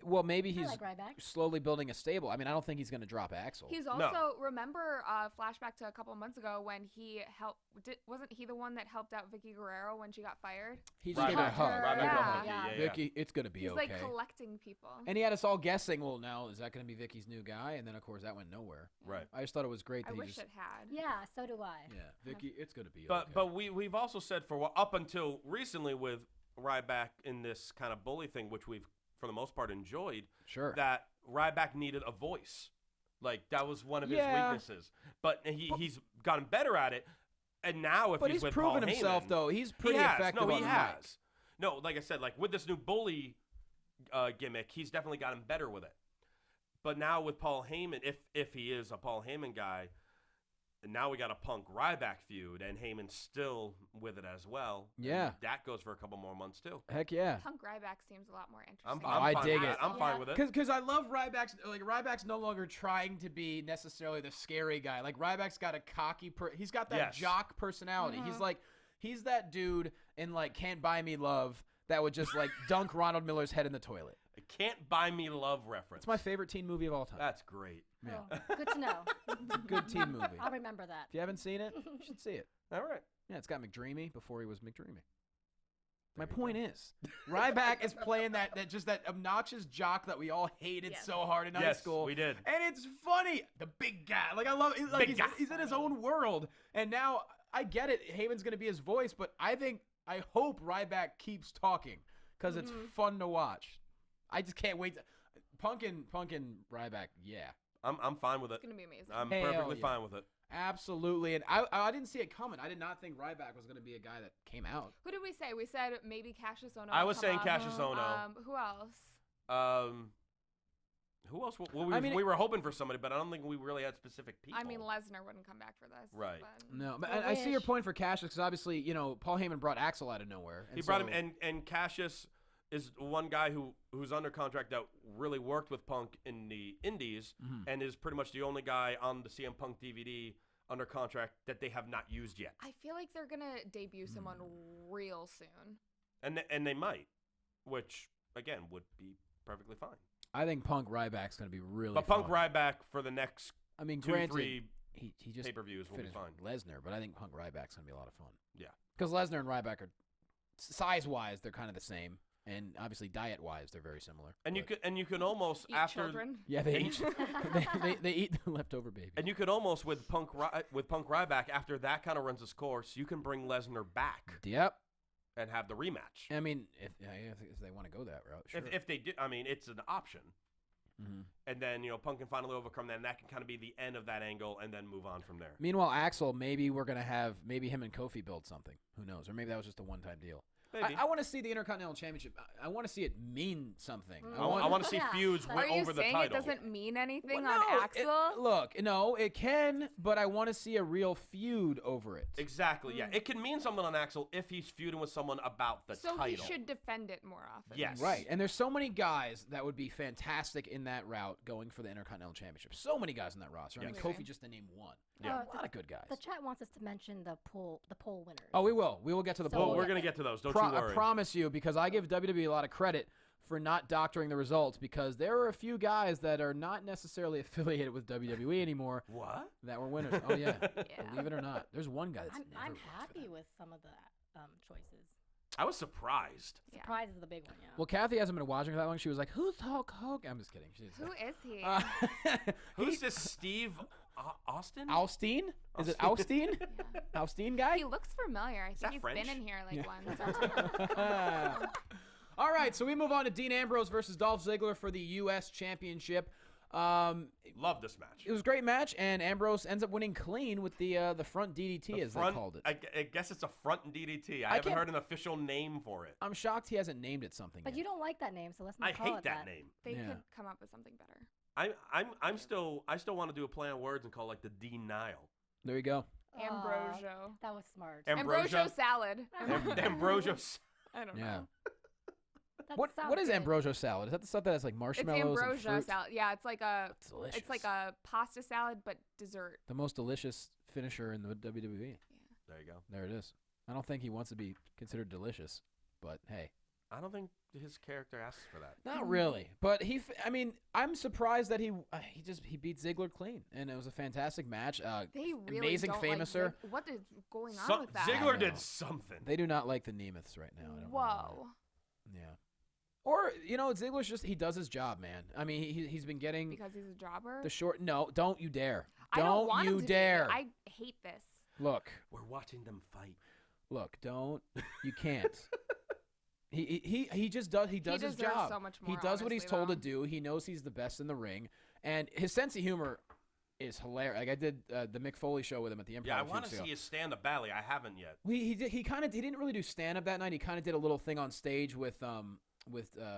Well, maybe he's like Ryback. slowly building a stable. I mean, I don't think he's going to drop Axel. He's also remember flashback to a couple months ago when he helped. Wasn't he the one that helped out Vicky Guerrero when she got fired? He just gave her a hug. Ryback Ryback Yeah. will hug you, Yeah. yeah. Vicky, it's going to be He's okay. like collecting people. And he had us all guessing, well, now, is that going to be Vicky's new guy? And then, of course, that went nowhere. Right. I just thought it was great I that he wish just... it had. Yeah, so do I. Yeah, Vicky, it's going to be But okay. but we've also said up until recently with Ryback in this kind of bully thing, which we've for the most part enjoyed, Sure. that Ryback needed a voice. That was one of his Yeah. weaknesses. But he's gotten better at it. And now But he's with proven Paul himself, Heyman, though. He's he pretty has. effective No, he on the has. mic. No, like I said, with this new bully gimmick, he's definitely gotten better with it. But now with Paul Heyman, if he is a Paul Heyman guy, and now we got a Punk Ryback feud, and Heyman's still with it as well. Yeah. And that goes for a couple more months too. Heck yeah. Punk Ryback seems a lot more interesting. I'm I fine dig with it. I'm fine with it. Because I love Ryback's Ryback's no longer trying to be necessarily the scary guy. Ryback's got a cocky he's got that Yes. jock personality. He's that dude in Can't Buy Me Love that would just dunk Ronald Miller's head in the toilet. A Can't Buy Me Love reference. It's my favorite teen movie of all time. That's great. Yeah. Oh, good to know. Good teen movie. I'll remember that. If you haven't seen it, you should see it. All right. Yeah, it's got McDreamy before he was McDreamy. My point is, Ryback is playing that obnoxious jock that we all hated Yes. so hard in high Yes, school. we did. And it's funny. The big guy. I love it. Big guy. He's in his own world. And now, I get it. Heyman's going to be his voice, but I hope Ryback keeps talking because it's fun to watch. I just can't wait. Punk and Ryback, yeah. I'm fine with it. It's gonna be amazing. I'm Hell perfectly yeah. fine with it. Absolutely. And I didn't see it coming. I did not think Ryback was going to be a guy that came out. Who did we say? We said maybe Cassius Ohno. I would was come saying up. Cassius Ohno. Who else? Who else? Well, I mean, we were hoping for somebody, but I don't think we really had specific people. I mean, Lesnar wouldn't come back for this. Right. But No, but I I see your wish. point for Cassius because obviously, Paul Heyman brought Axel out of nowhere. He brought him, and Cassius is one guy who's under contract that really worked with Punk in the Indies, and is pretty much the only guy on the CM Punk DVD under contract that they have not used yet. I feel like they're gonna debut someone real soon. And they might, which again would be perfectly fine. I think Punk Ryback's going to be really But fun. Punk Ryback for the next I mean, 2, granted, 3 he just pay-per-views will be finished fine. Lesnar, but I think Punk Ryback's going to be a lot of fun. Yeah. Because Lesnar and Ryback are, size-wise, they're kind of the same. And obviously, diet-wise, they're very similar. And but- you can almost Eat after children. Yeah, they eat they eat the leftover babies. and you could almost with Punk Ryback after that kind of runs its course, you can bring Lesnar back Yep. and have the rematch. I mean, if they want to go that route, sure. If they did, I mean, it's an option. Mhm. And then Punk can finally overcome that, and that can kind of be the end of that angle, and then move on from there. Meanwhile, Axel, maybe we're gonna have him and Kofi build something. Who knows? Or maybe that was just a one-time deal. Maybe. I want to see the Intercontinental Championship. I want to see it mean something. I want to see Yeah. feuds Are Are you over the saying title. it doesn't mean anything Well, on no, Axel? Look, no, it can, but I want to see a real feud over it. Exactly. Yeah, it can mean something on Axel if he's feuding with someone about the So title. he should defend it more often. Yes. Right, and there's so many guys that would be fantastic in that route going for the Intercontinental Championship. So many guys in that roster. I mean, Yes. Kofi just to name one. Yeah. A lot of good guys. The chat wants us to mention the poll winners. Oh, we will. We will get to the So- poll. Well, we're gonna get to those. Don't you I worry. promise you, because I give WWE a lot of credit for not doctoring the results, because there are a few guys that are not necessarily affiliated with WWE anymore What? that were winners. Oh yeah, Yeah. believe it or not, there's one guy that's I'm never worked for happy them. with some of the choices. I was surprised. Yeah. Surprise is the big one, yeah. Well, Kathy hasn't been watching for that long. She was like, "Who's Hulk Hogan?" I'm just kidding. She's Who is he? Who's this Steve Austin? Alstein? Is it Alstein? Alstein guy? He looks familiar. I think that he's French? been in here like once or two. All right, so we move on to Dean Ambrose versus Dolph Ziggler for the U.S. Championship. Love this match. It was a great match, and Ambrose ends up winning clean with the front DDT, The as front- they called it. I guess it's a front DDT. I I haven't can't- heard an official name for it. I'm shocked he hasn't named it something But yet. you don't like that name, so let's not I call hate it that name. They Yeah. could come up with something better. I still want to do a play on words and call it like the Dean Nile. There you go. Ambrosio. That was smart. Ambrosia. Ambrosio salad. Ambrosio. I don't Yeah. know. That What sounds is good. Ambrosio salad? Is that the stuff that has like It's marshmallows and ambrosia fruit? salad. Yeah, it's like a It's delicious. it's like a pasta salad but dessert. The most delicious finisher in the WWE. There you go. There it is. I don't think he wants to be considered delicious, but hey. I don't think his character asks for that. Not really, but I mean, I'm surprised that he beat Ziggler clean, and it was a fantastic match. They really amazing don't famouser. Like what is going on So, with that? Ziggler I know. did something. They do not like the Nemeths right now. I don't know why. Whoa. Yeah. Or Ziggler's he does his job, man. I mean, he's been getting Because he's a jobber? the short. No, don't you dare! I don't want him you to be. dare! I hate this. Look, We're watching them fight. don't. You can't. He just does. He does his deserves job. so much He more, does what he's honestly, told to though. do. He knows he's the best in the ring, and his sense of humor is hilarious. Like I did the Mick Foley show with him at the Improv. Yeah, I a few want to weeks ago. see his stand-up ballet. I haven't yet. He didn't really do stand up that night. He kind of did a little thing on stage with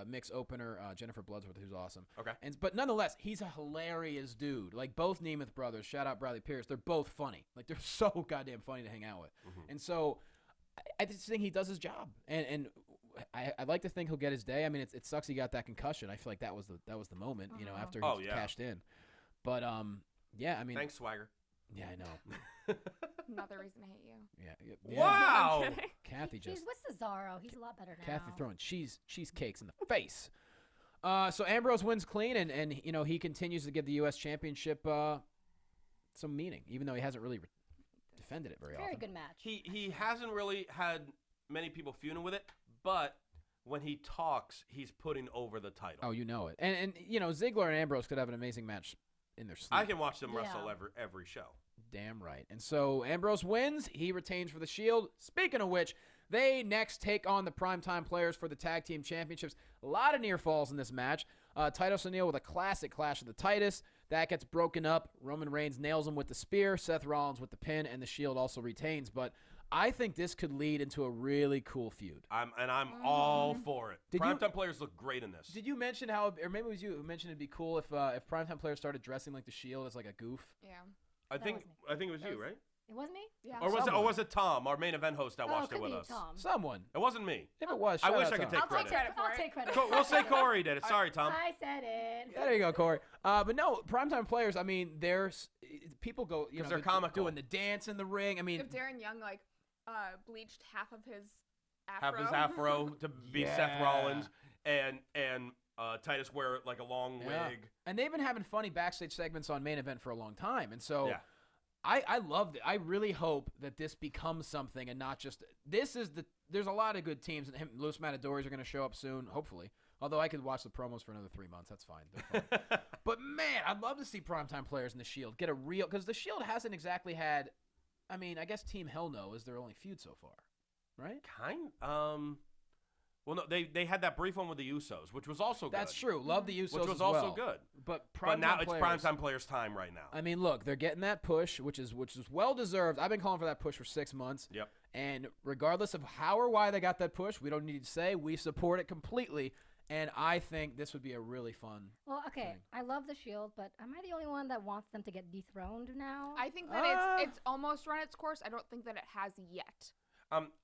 Mick's opener Jennifer Bloodsworth, who's awesome. Okay. But nonetheless, he's a hilarious dude. Like both Nemeth brothers, shout out Bradley Pierce. They're both funny. Like they're so goddamn funny to hang out with. And so I just think he does his job. And I'd like to think he'll get his day. I mean, it sucks he got that concussion. I feel like that was the moment, after he Oh, yeah. cashed in. But yeah, I mean, Thanks, Swagger. yeah, I know. Another reason to hate you. Yeah. Wow. I'm kidding. Kathy He's just with Cesaro. He's a lot better now. Kathy throwing cheesecakes in the face. So Ambrose wins clean, and he continues to give the U.S. Championship some meaning, even though he hasn't really defended it very Very often. good match. He hasn't really had many people feuding with it, but when he talks, he's putting over the title. Oh, you know it. And Ziggler and Ambrose could have an amazing match in their sleep. I can watch them wrestle Yeah. every show. Damn right. And so Ambrose wins. He retains for the Shield. Speaking of which, they next take on the Primetime Players for the Tag Team Championships. A lot of near falls in this match. Titus O'Neil with a classic Clash of the Titus. That gets broken up. Roman Reigns nails him with the spear. Seth Rollins with the pin, and the Shield also retains. But I think this could lead into a really cool feud. I'm all for it. Did you- Primetime players look great in this. Did you mention how, or maybe it was you who mentioned it'd be cool if Primetime Players started dressing like the Shield as like a goof? Yeah. I That think was me. it was you, right? It was me? Yeah. Or was it Tom, our main event host that watched could it with be us? Tom. Someone. It wasn't me. If it was, I shout wish out I could Tom. take credit. I'll take credit. We'll say Corey did it. Sorry, Tom. I said it. Yeah, there you go, Corey. But no, Primetime Players, I mean, there's people go, 'Cause they're comical. doing the dance in the ring. I mean, If Darren Young bleached half of his Have his afro to be Seth Yeah. Rollins, and Titus wear like a long yeah. wig. And they've been having funny backstage segments on Main Event for a long time. And so Yeah. I loved it. I really hope that this becomes something and not just this is there's a lot of good teams, and Los Matadores are going to show up soon, hopefully. Although I could watch the promos for another 3 months. That's fine. They're fun. But, man, I'd love to see primetime players in the Shield get a real – because the Shield hasn't exactly had – I mean, I guess Team Hell No is their only feud so far, right? Well, no, they had that brief one with the Usos, which was also good. That's true. Love the Usos Which was as also well. good. But now it's players, primetime players' time right now. I mean, look, they're getting that push, which is well deserved. I've been calling for that push for 6 months. Yep. And regardless of how or why they got that push, we don't need to say we support it completely. And I think this would be a really fun. Well, okay, thing. I love the Shield, but am I the only one that wants them to get dethroned now? I think that it's almost run its course. I don't think that it has yet.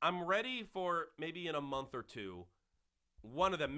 I'm ready for maybe in a month or two. One of them,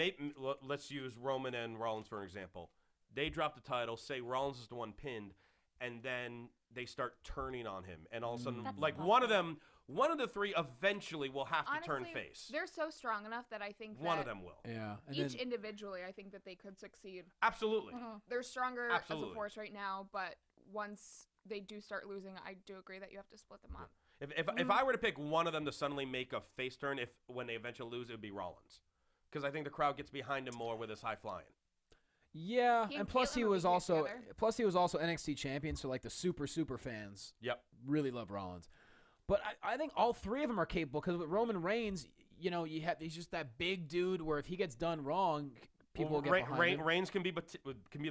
let's use Roman and Rollins for an example. They drop the title, say Rollins is the one pinned, and then they start turning on him. And all of a sudden, like one of the three eventually will have to turn face. They're so strong enough that I think one of them will. Yeah. And each individually, I think that they could succeed. Absolutely. They're stronger Absolutely. as a force right now, but once they do start losing, I do agree that you have to split them up. If I were to pick one of them to suddenly make a face turn, when they eventually lose, it would be Rollins. Because I think the crowd gets behind him more with his high flying. Yeah, He and and plus Caitlyn he will was be here also together. NXT champion, so like the super fans Yep. really love Rollins. But I think all three of them are capable because with Roman Reigns, he's just that big dude where if he gets done wrong, people will get behind him. Reigns can be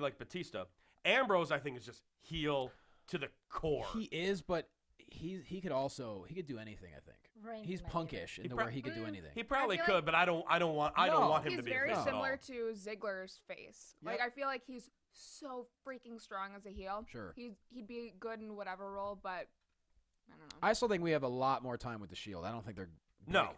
like Batista. Ambrose, I think, is just heel to the core. He is, but he could do anything. I think Reigns he's might punkish in the where he could do anything. He probably I could, feel like but I don't want him He's to be a very face at similar all. to Ziggler's face. Yep. Like I feel like he's so freaking strong as a heel. Sure. He'd be good in whatever role, but I don't know. I still think we have a lot more time with the Shield. I don't think they're No,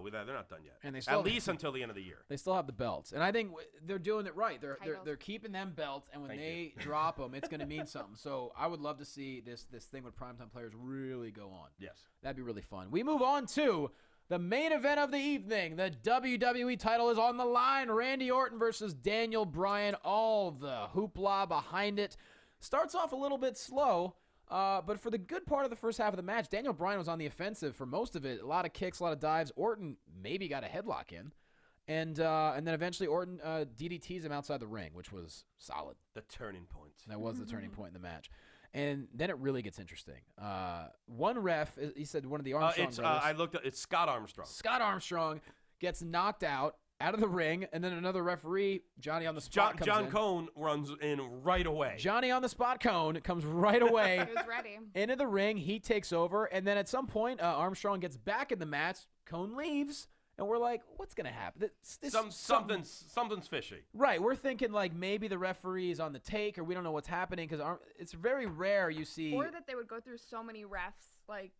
big, they're not done yet. And they still at least until the end of the year. They still have the belts, and I think they're doing it right. They're Titles. keeping them belts, and when Thank they drop them, it's going to mean something. So I would love to see this thing with primetime players really go on. Yes. That'd be really fun. We move on to the main event of the evening. The WWE title is on the line. Randy Orton versus Daniel Bryan. All the hoopla behind it. Starts off a little bit slow. But for the good part of the first half of the match, Daniel Bryan was on the offensive for most of it. A lot of kicks, a lot of dives. Orton maybe got a headlock in. And then eventually Orton DDTs him outside the ring, which was solid. The turning point. That was the turning point in the match. And then it really gets interesting. One ref, he said one of the Armstrong brothers. I looked at it's Scott Armstrong. Scott Armstrong gets knocked out of the ring, and then another referee, Johnny on the spot, comes John in. Cone runs in right away. Johnny on the spot Cone comes right away. He was ready. Into the ring, he takes over, and then at some point, Armstrong gets back in the match. Cone leaves, and we're like, "What's gonna happen?" Something's fishy. Right, we're thinking like maybe the referee is on the take, or we don't know what's happening because it's very rare you see. Or that they would go through so many refs, like.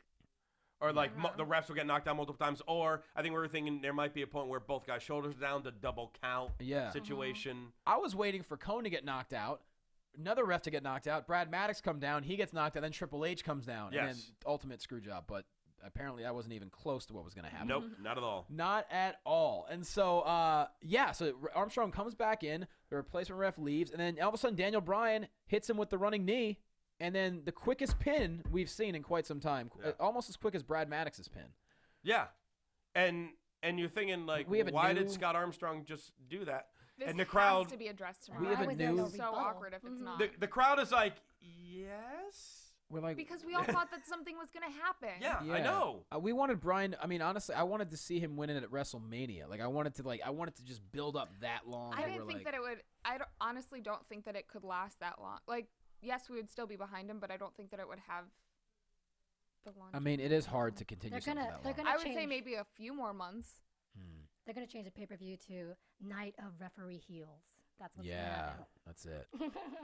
Or like the refs will get knocked down multiple times. Or I think we were thinking there might be a point where both guys' shoulders down to double count situation. I was waiting for Cone to get knocked out, another ref to get knocked out. Brad Maddox come down, he gets knocked out, then Triple H comes down, and then ultimate screw job. But apparently that wasn't even close to what was going to happen. Nope, not at all. Not at all. And so, so Armstrong comes back in, the replacement ref leaves, and then all of a sudden Daniel Bryan hits him with the running knee, and then the quickest pin we've seen in quite some time, almost as quick as Brad Maddox's pin. Yeah, and you're thinking like, why did Scott Armstrong just do that? This and the crowd has to be addressed tomorrow. We have a new. So awkward if it's not. The crowd is like, yes. We're like, because we all thought that something was going to happen. Yeah, I know. We wanted Bryan. I mean, honestly, I wanted to see him winning it at WrestleMania. Like, I wanted to just build up that long. I didn't think that it would. Honestly don't think that it could last that long. Like, yes, we would still be behind him, but I don't think that it would have the long. I mean, it is hard to continue something that long. I would say maybe a few more months. They're going to change the pay-per-view to Night of Referee Heels. That's what's going to happen. That's it.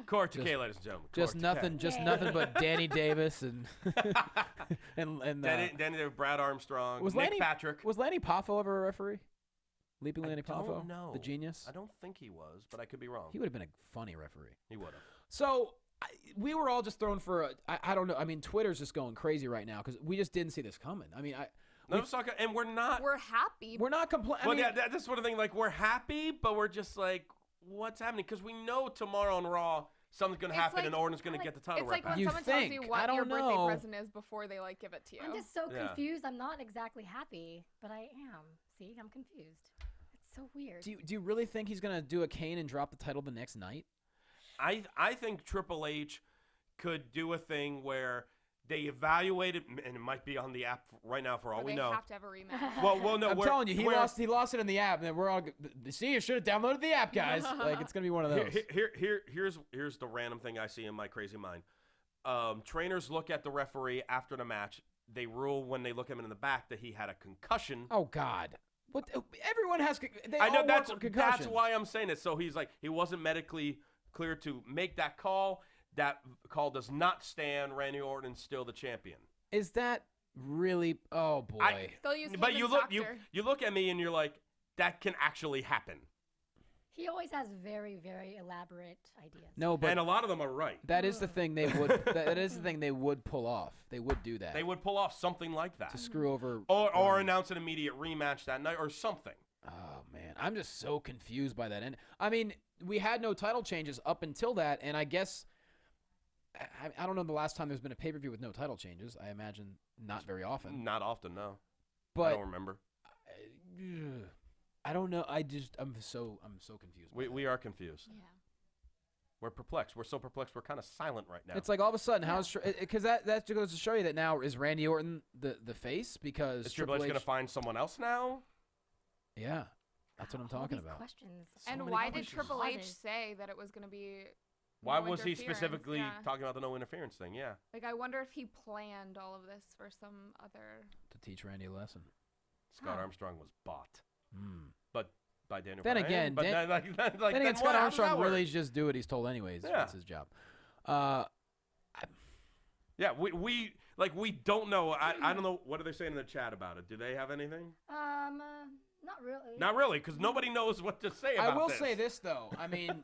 Kaori Takee, ladies and gentlemen. Just nothing but Danny Davis and Danny Davis, Brad Armstrong, Nick Patrick. Was Lanny Poffo ever a referee? Leaping Lanny Poffo? I don't know. The genius? I don't think he was, but I could be wrong. He would have been a funny referee. He would have. So we were all just thrown for I don't know. I mean, Twitter's just going crazy right now because we just didn't see this coming. I mean, and we're not. We're happy. We're not complaining. Well, yeah, that's sort of thing. Like, we're happy, but we're just like, what's happening? Because we know tomorrow on Raw, something's going to happen and Orton's going to get the title It's right like back. when You someone tells think. you I what don't your birthday know. present is before they like give it to you. I'm just so Yeah. confused. I'm not exactly happy, but I am. See, I'm confused. It's so weird. Do you really think he's gonna do a Kane and drop the title the next night? I think Triple H could do a thing where they evaluate it, and it might be on the app right now for all Or we they know. have to have a rematch. Well, no, I'm telling you, he lost it in the app, and we're all see. You should have downloaded the app, guys. Like it's gonna be one of those. Here's the random thing I see in my crazy mind. Trainers look at the referee after the match. They rule when they look at him in the back that he had a concussion. Oh God! What? Everyone has. They I know all that's work with concussions. why I'm saying it. So he's like he wasn't medically cleared to make that call. That call does not stand. Randy Orton's still the champion. Is that really? Oh boy! They'll use But you look doctor. you look at me and you're like that can actually happen. He always has very, very elaborate ideas. No, but And a lot of them are right. that is the thing they would. that is the thing they would pull off. They would do that. They would pull off something like that. to screw over. Or announce an immediate rematch that night or something. Oh man, I'm just so confused by that. And I mean, we had no title changes up until that, and I guess I don't know the last time there's been a pay-per-view with no title changes. I imagine not very often. Not often, no. But I don't remember. I don't know. I'm so confused. by that. We are confused. Yeah. We're perplexed. We're so perplexed. We're kind of silent right now. It's like all of a sudden, how's because that goes to show you that now is Randy Orton the face because is Triple H going to find someone else now? Yeah, that's what I'm All talking these about. Questions. So And many why did questions. Triple H Pauses. say that it was going to be Why no was he interference? specifically Yeah. talking about the no interference thing? Yeah. Like, I wonder if he planned all of this for some other... To teach Randy a lesson. Scott Huh. Armstrong was bought. Hmm. But by Daniel Then Bryan. again, but Dan- then, like, Then again, then Scott what? How does Armstrong that work? really just do what he's told anyways. Yeah. That's his job. Yeah, we don't know. I don't know. What are they saying in the chat about it? Do they have anything? Not really. Not really, because nobody knows what to say about I will this. say this though. I mean,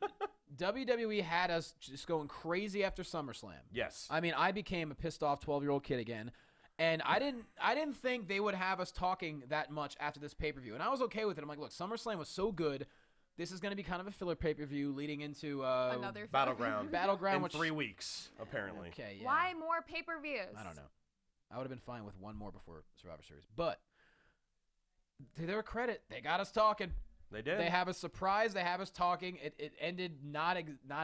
WWE had us just going crazy after SummerSlam. Yes. I mean, I became a pissed off 12-year-old kid again, and I didn't think they would have us talking that much after this pay-per-view, and I was okay with it. I'm like, look, SummerSlam was so good. This is going to be kind of a filler pay-per-view leading into Another Battleground. Battleground, in which 3 weeks, apparently. Okay, yeah. Why more pay-per-views? I don't know. I would have been fine with one more before Survivor Series, but to their credit, they got us talking. They did. They have us surprised. They have us talking. It ended not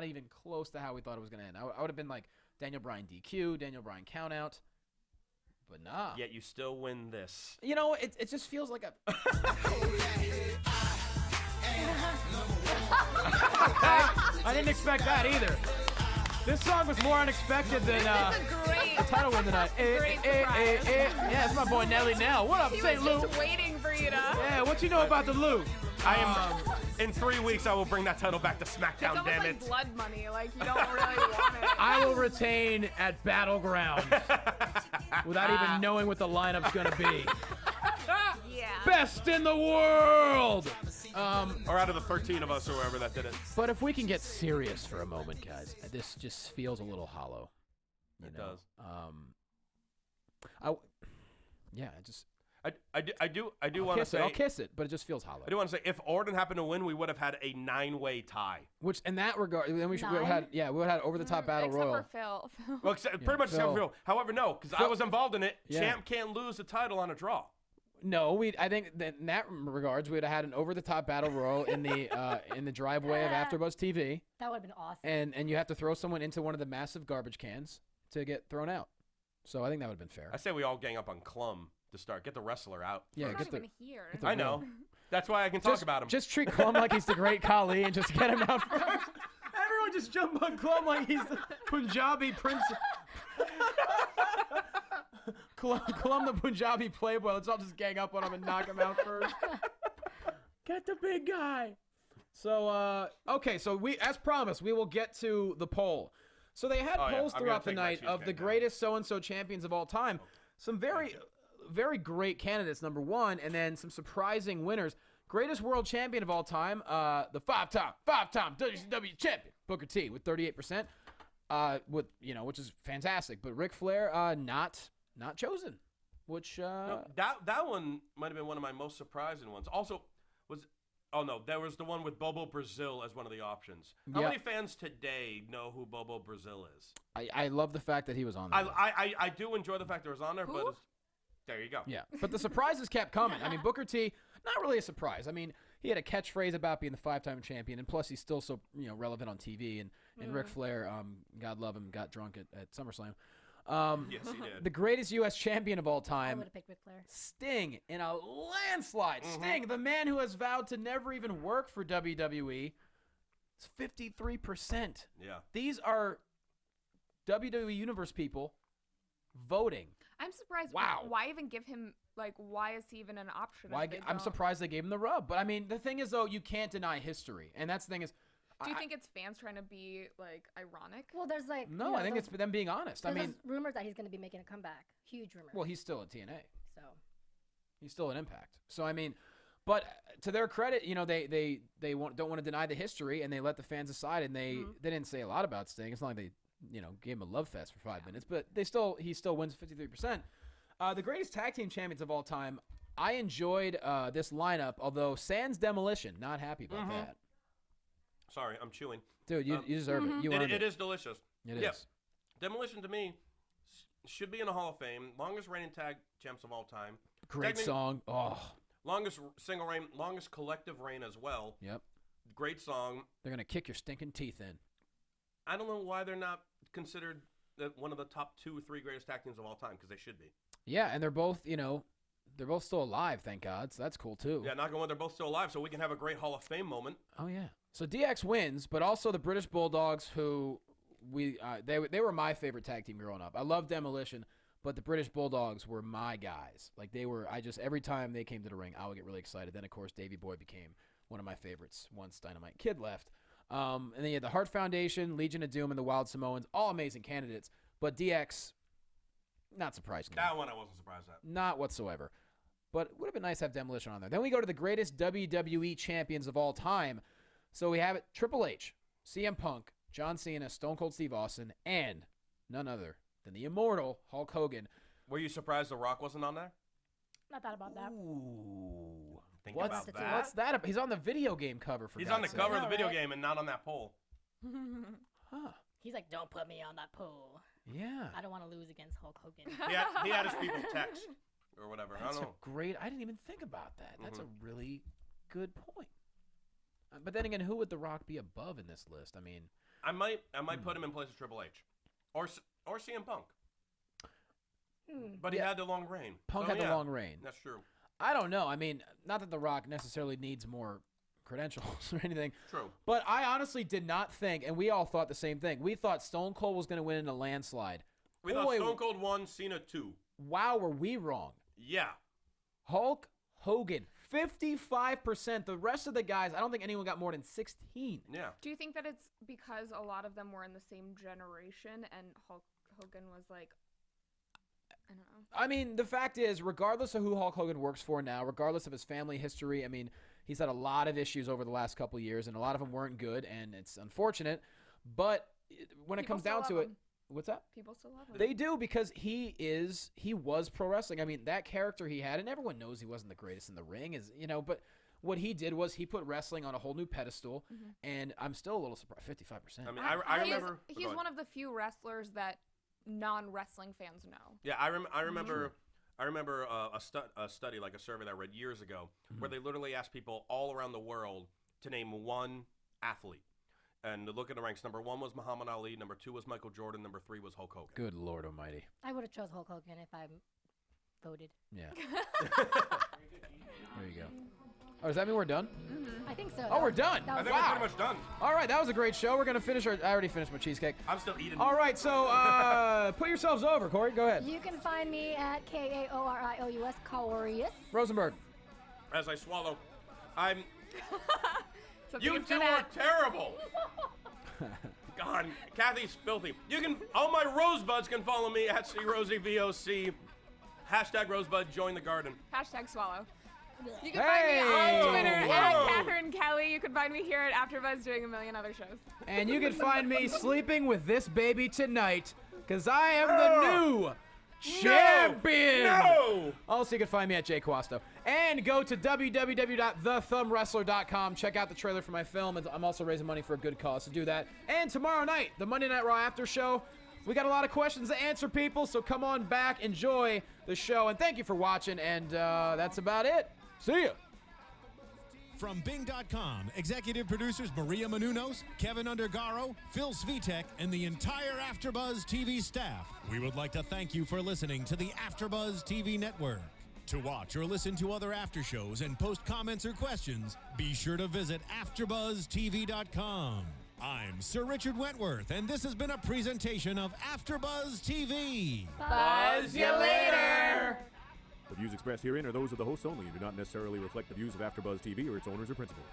even close to how we thought it was going to end. I would have been like Daniel Bryan DQ, Daniel Bryan countout, but nah. Yet you still win this. You know, it just feels like a. I didn't expect that either. This song was more unexpected than This is a great... the title win tonight. Great surprise. Yeah, it's my boy Nelly Nell. What up, He St. was Lou? just waiting for you to... Yeah, what you know about the Lou? I am. In 3 weeks, I will bring that title back to It's SmackDown. almost Damn like it! blood money. Like, you don't really want it. I will retain at Battleground without even knowing what the lineup's gonna be. Yeah. Best in the world. Or out of the 13 of us, or whoever that did it. But if we can get serious for a moment, guys, this just feels a little hollow. You It know? does. I do want to say. I'll kiss it, but it just feels hollow. I do want to say, if Orton happened to win, we would have had a 9-way tie. Which, in that regard, then we would have Nine? had, we would have had over the top battle Except royal. for Phil. Well, pretty much except for Phil. Phil. However, no, because I Phil- was involved in it. Yeah. Champ can't lose the title on a draw. No, I think that in that regards, we would have had an over the top battle royal in the driveway of AfterBuzz TV, That would have been awesome. and you have to throw someone into one of the massive garbage cans to get thrown out. So I think that would have been fair. I say we all gang up on Clum to start. Get the wrestler out. Yeah, He's first. not even here. the- I know. That's why I can talk about him. Just treat Klum like he's the great Khali and just get him out first. Everyone just jump on Klum like he's the Punjabi prince. Klum the Punjabi playboy. Let's all just gang up on him and knock him out first. Get the big guy. So, okay, so we, as promised, we will get to the poll. So they had Oh, yeah. polls I'm throughout the gonna take my night of the cheesecake now. greatest so-and-so champions of all time. Some very, very great candidates, number one, and then some surprising winners. Greatest world champion of all time, the five-time WCW champion, Booker T, with 38%, which is fantastic. But Ric Flair, not chosen, which No, that one might have been one of my most surprising ones. Also, was Oh, no, there was the one with Bobo Brazil as one of the options. How many fans today know who Bobo Brazil is? I love the fact that he was on there. I do enjoy the fact that he was on there, but there you go. Yeah, but the surprises kept coming. I mean, Booker T, not really a surprise. I mean, he had a catchphrase about being the 5-time champion, and plus he's still so relevant on TV. And Ric Flair, God love him, got drunk at SummerSlam. Yes, he did. The greatest U.S. champion of all I time, would have picked Ric Flair. Sting, in a landslide. Sting, the man who has vowed to never even work for WWE, it's 53%. Yeah. These are WWE Universe people voting. I'm surprised. Wow. Why even give him, why is he even an option? Why? if they I'm don't? surprised they gave him the rub. But, I mean, the thing is, though, you can't deny history. And that's the thing is... Do you think it's fans trying to be, ironic? Well, there's No, I think it's them being honest. I there's mean... rumors that he's going to be making a comeback. Huge rumors. Well, he's still at TNA. So. He's still an Impact. So, I mean... But to their credit, they don't want to deny the history, and they let the fans decide, and they didn't say a lot about Sting. It's not like they, gave him a love fest for 5 minutes, but he still wins 53%. The greatest tag team champions of all time, I enjoyed this lineup, although sans Demolition, not happy about that. Sorry, I'm chewing. Dude, you deserve it. It is delicious. It Yeah. is. Demolition, to me, should be in the Hall of Fame. Longest reigning tag champs of all time. Great song. Oh. Longest single reign, longest collective reign as well. Yep. Great song. They're going to kick your stinking teeth in. I don't know why they're not considered one of the top 2 or 3 greatest tag teams of all time, because they should be. Yeah, and they're both, they're both still alive, thank God. So that's cool, too. Yeah, knock on wood, they're both still alive, so we can have a great Hall of Fame moment. Oh, yeah. So DX wins, but also the British Bulldogs, who they were my favorite tag team growing up. I love Demolition, but the British Bulldogs were my guys. Every time they came to the ring, I would get really excited. Then, of course, Davey Boy became one of my favorites once Dynamite Kid left. And then you had the Hart Foundation, Legion of Doom, and the Wild Samoans, all amazing candidates. But DX, not surprisingly. That one I wasn't surprised at. Not whatsoever. But it would have been nice to have Demolition on there. Then we go to the greatest WWE champions of all time. So we have it, Triple H, CM Punk, John Cena, Stone Cold Steve Austin, and none other than the immortal Hulk Hogan. Were you surprised The Rock wasn't on there? Not thought about that. Ooh. Think What's about that. What's that? He's on the video game cover for He's God's on the sake. cover of the video right? game and not on that poll. Huh. He's like, don't put me on that pole. Yeah. I don't want to lose against Hulk Hogan. He had his people text or whatever. That's I a don't know. great. I didn't even think about that. That's a really good point. But then again, who would The Rock be above in this list? I mean, I might put him in place of Triple H or CM Punk. But he had the long reign. Punk So, had the yeah, long reign. That's true. I don't know. I mean, not that The Rock necessarily needs more credentials or anything. True. But I honestly did not think, and we all thought the same thing. We thought Stone Cold was going to win in a landslide. We thought Stone Cold 1, Cena 2. Wow, were we wrong? Yeah. Hulk Hogan, 55%. The rest of the guys, I don't think anyone got more than 16. Yeah. Do you think that it's because a lot of them were in the same generation and Hulk Hogan was like, I don't know. I mean, the fact is, regardless of who Hulk Hogan works for now, regardless of his family history, I mean, he's had a lot of issues over the last couple of years, and a lot of them weren't good, and it's unfortunate. But when it People comes still down to love it, him. what's that? People still love him. They do, because he was pro wrestling. I mean, that character he had, and everyone knows he wasn't the greatest in the ring, but what he did was he put wrestling on a whole new pedestal, and I'm still a little surprised, 55%. I mean, I remember. He's one of the few wrestlers that non-wrestling fans know. Yeah, I remember a study, like a survey that I read years ago, where they literally asked people all around the world to name one athlete. And to look at the ranks, number 1 was Muhammad Ali, number 2 was Michael Jordan, number 3 was Hulk Hogan. Good Lord Almighty. I would have chose Hulk Hogan if I voted. Yeah. There you go. Oh, does that mean we're done? I think so. Oh, we're done. That I was think we're pretty much done. All right, that was a great show. We're going to finish I already finished my cheesecake. I'm still eating. All right, so put yourselves over, Corey. Go ahead. You can find me at Kaorious, Kaorious. Rosenberg. As I swallow, I'm. Something You it's two good are at. terrible. God, Kathy's filthy. All my rosebuds can follow me at CRosieVOC. Hashtag Rosebud, join the garden. Hashtag swallow. You can find me on Twitter at Catherine Kelley. You can find me here at AfterBuzz doing a million other shows. And you can find me sleeping with this baby tonight, because I am the new champion. No! Also, you can find me at Loquasto. And go to www.thethumbwrestler.com. Check out the trailer for my film. I'm also raising money for a good cause, so do that. And tomorrow night, the Monday Night Raw after show. We got a lot of questions to answer, people, so come on back, enjoy the show, and thank you for watching, and that's about it. See ya. From Bing.com, executive producers Maria Menounos, Kevin Undergaro, Phil Svitek, and the entire AfterBuzz TV staff, we would like to thank you for listening to the AfterBuzz TV network. To watch or listen to other after shows and post comments or questions, be sure to visit AfterBuzzTV.com. I'm Sir Richard Wentworth, and this has been a presentation of AfterBuzz TV. Buzz you later. The views expressed herein are those of the hosts only and do not necessarily reflect the views of AfterBuzz TV or its owners or principals.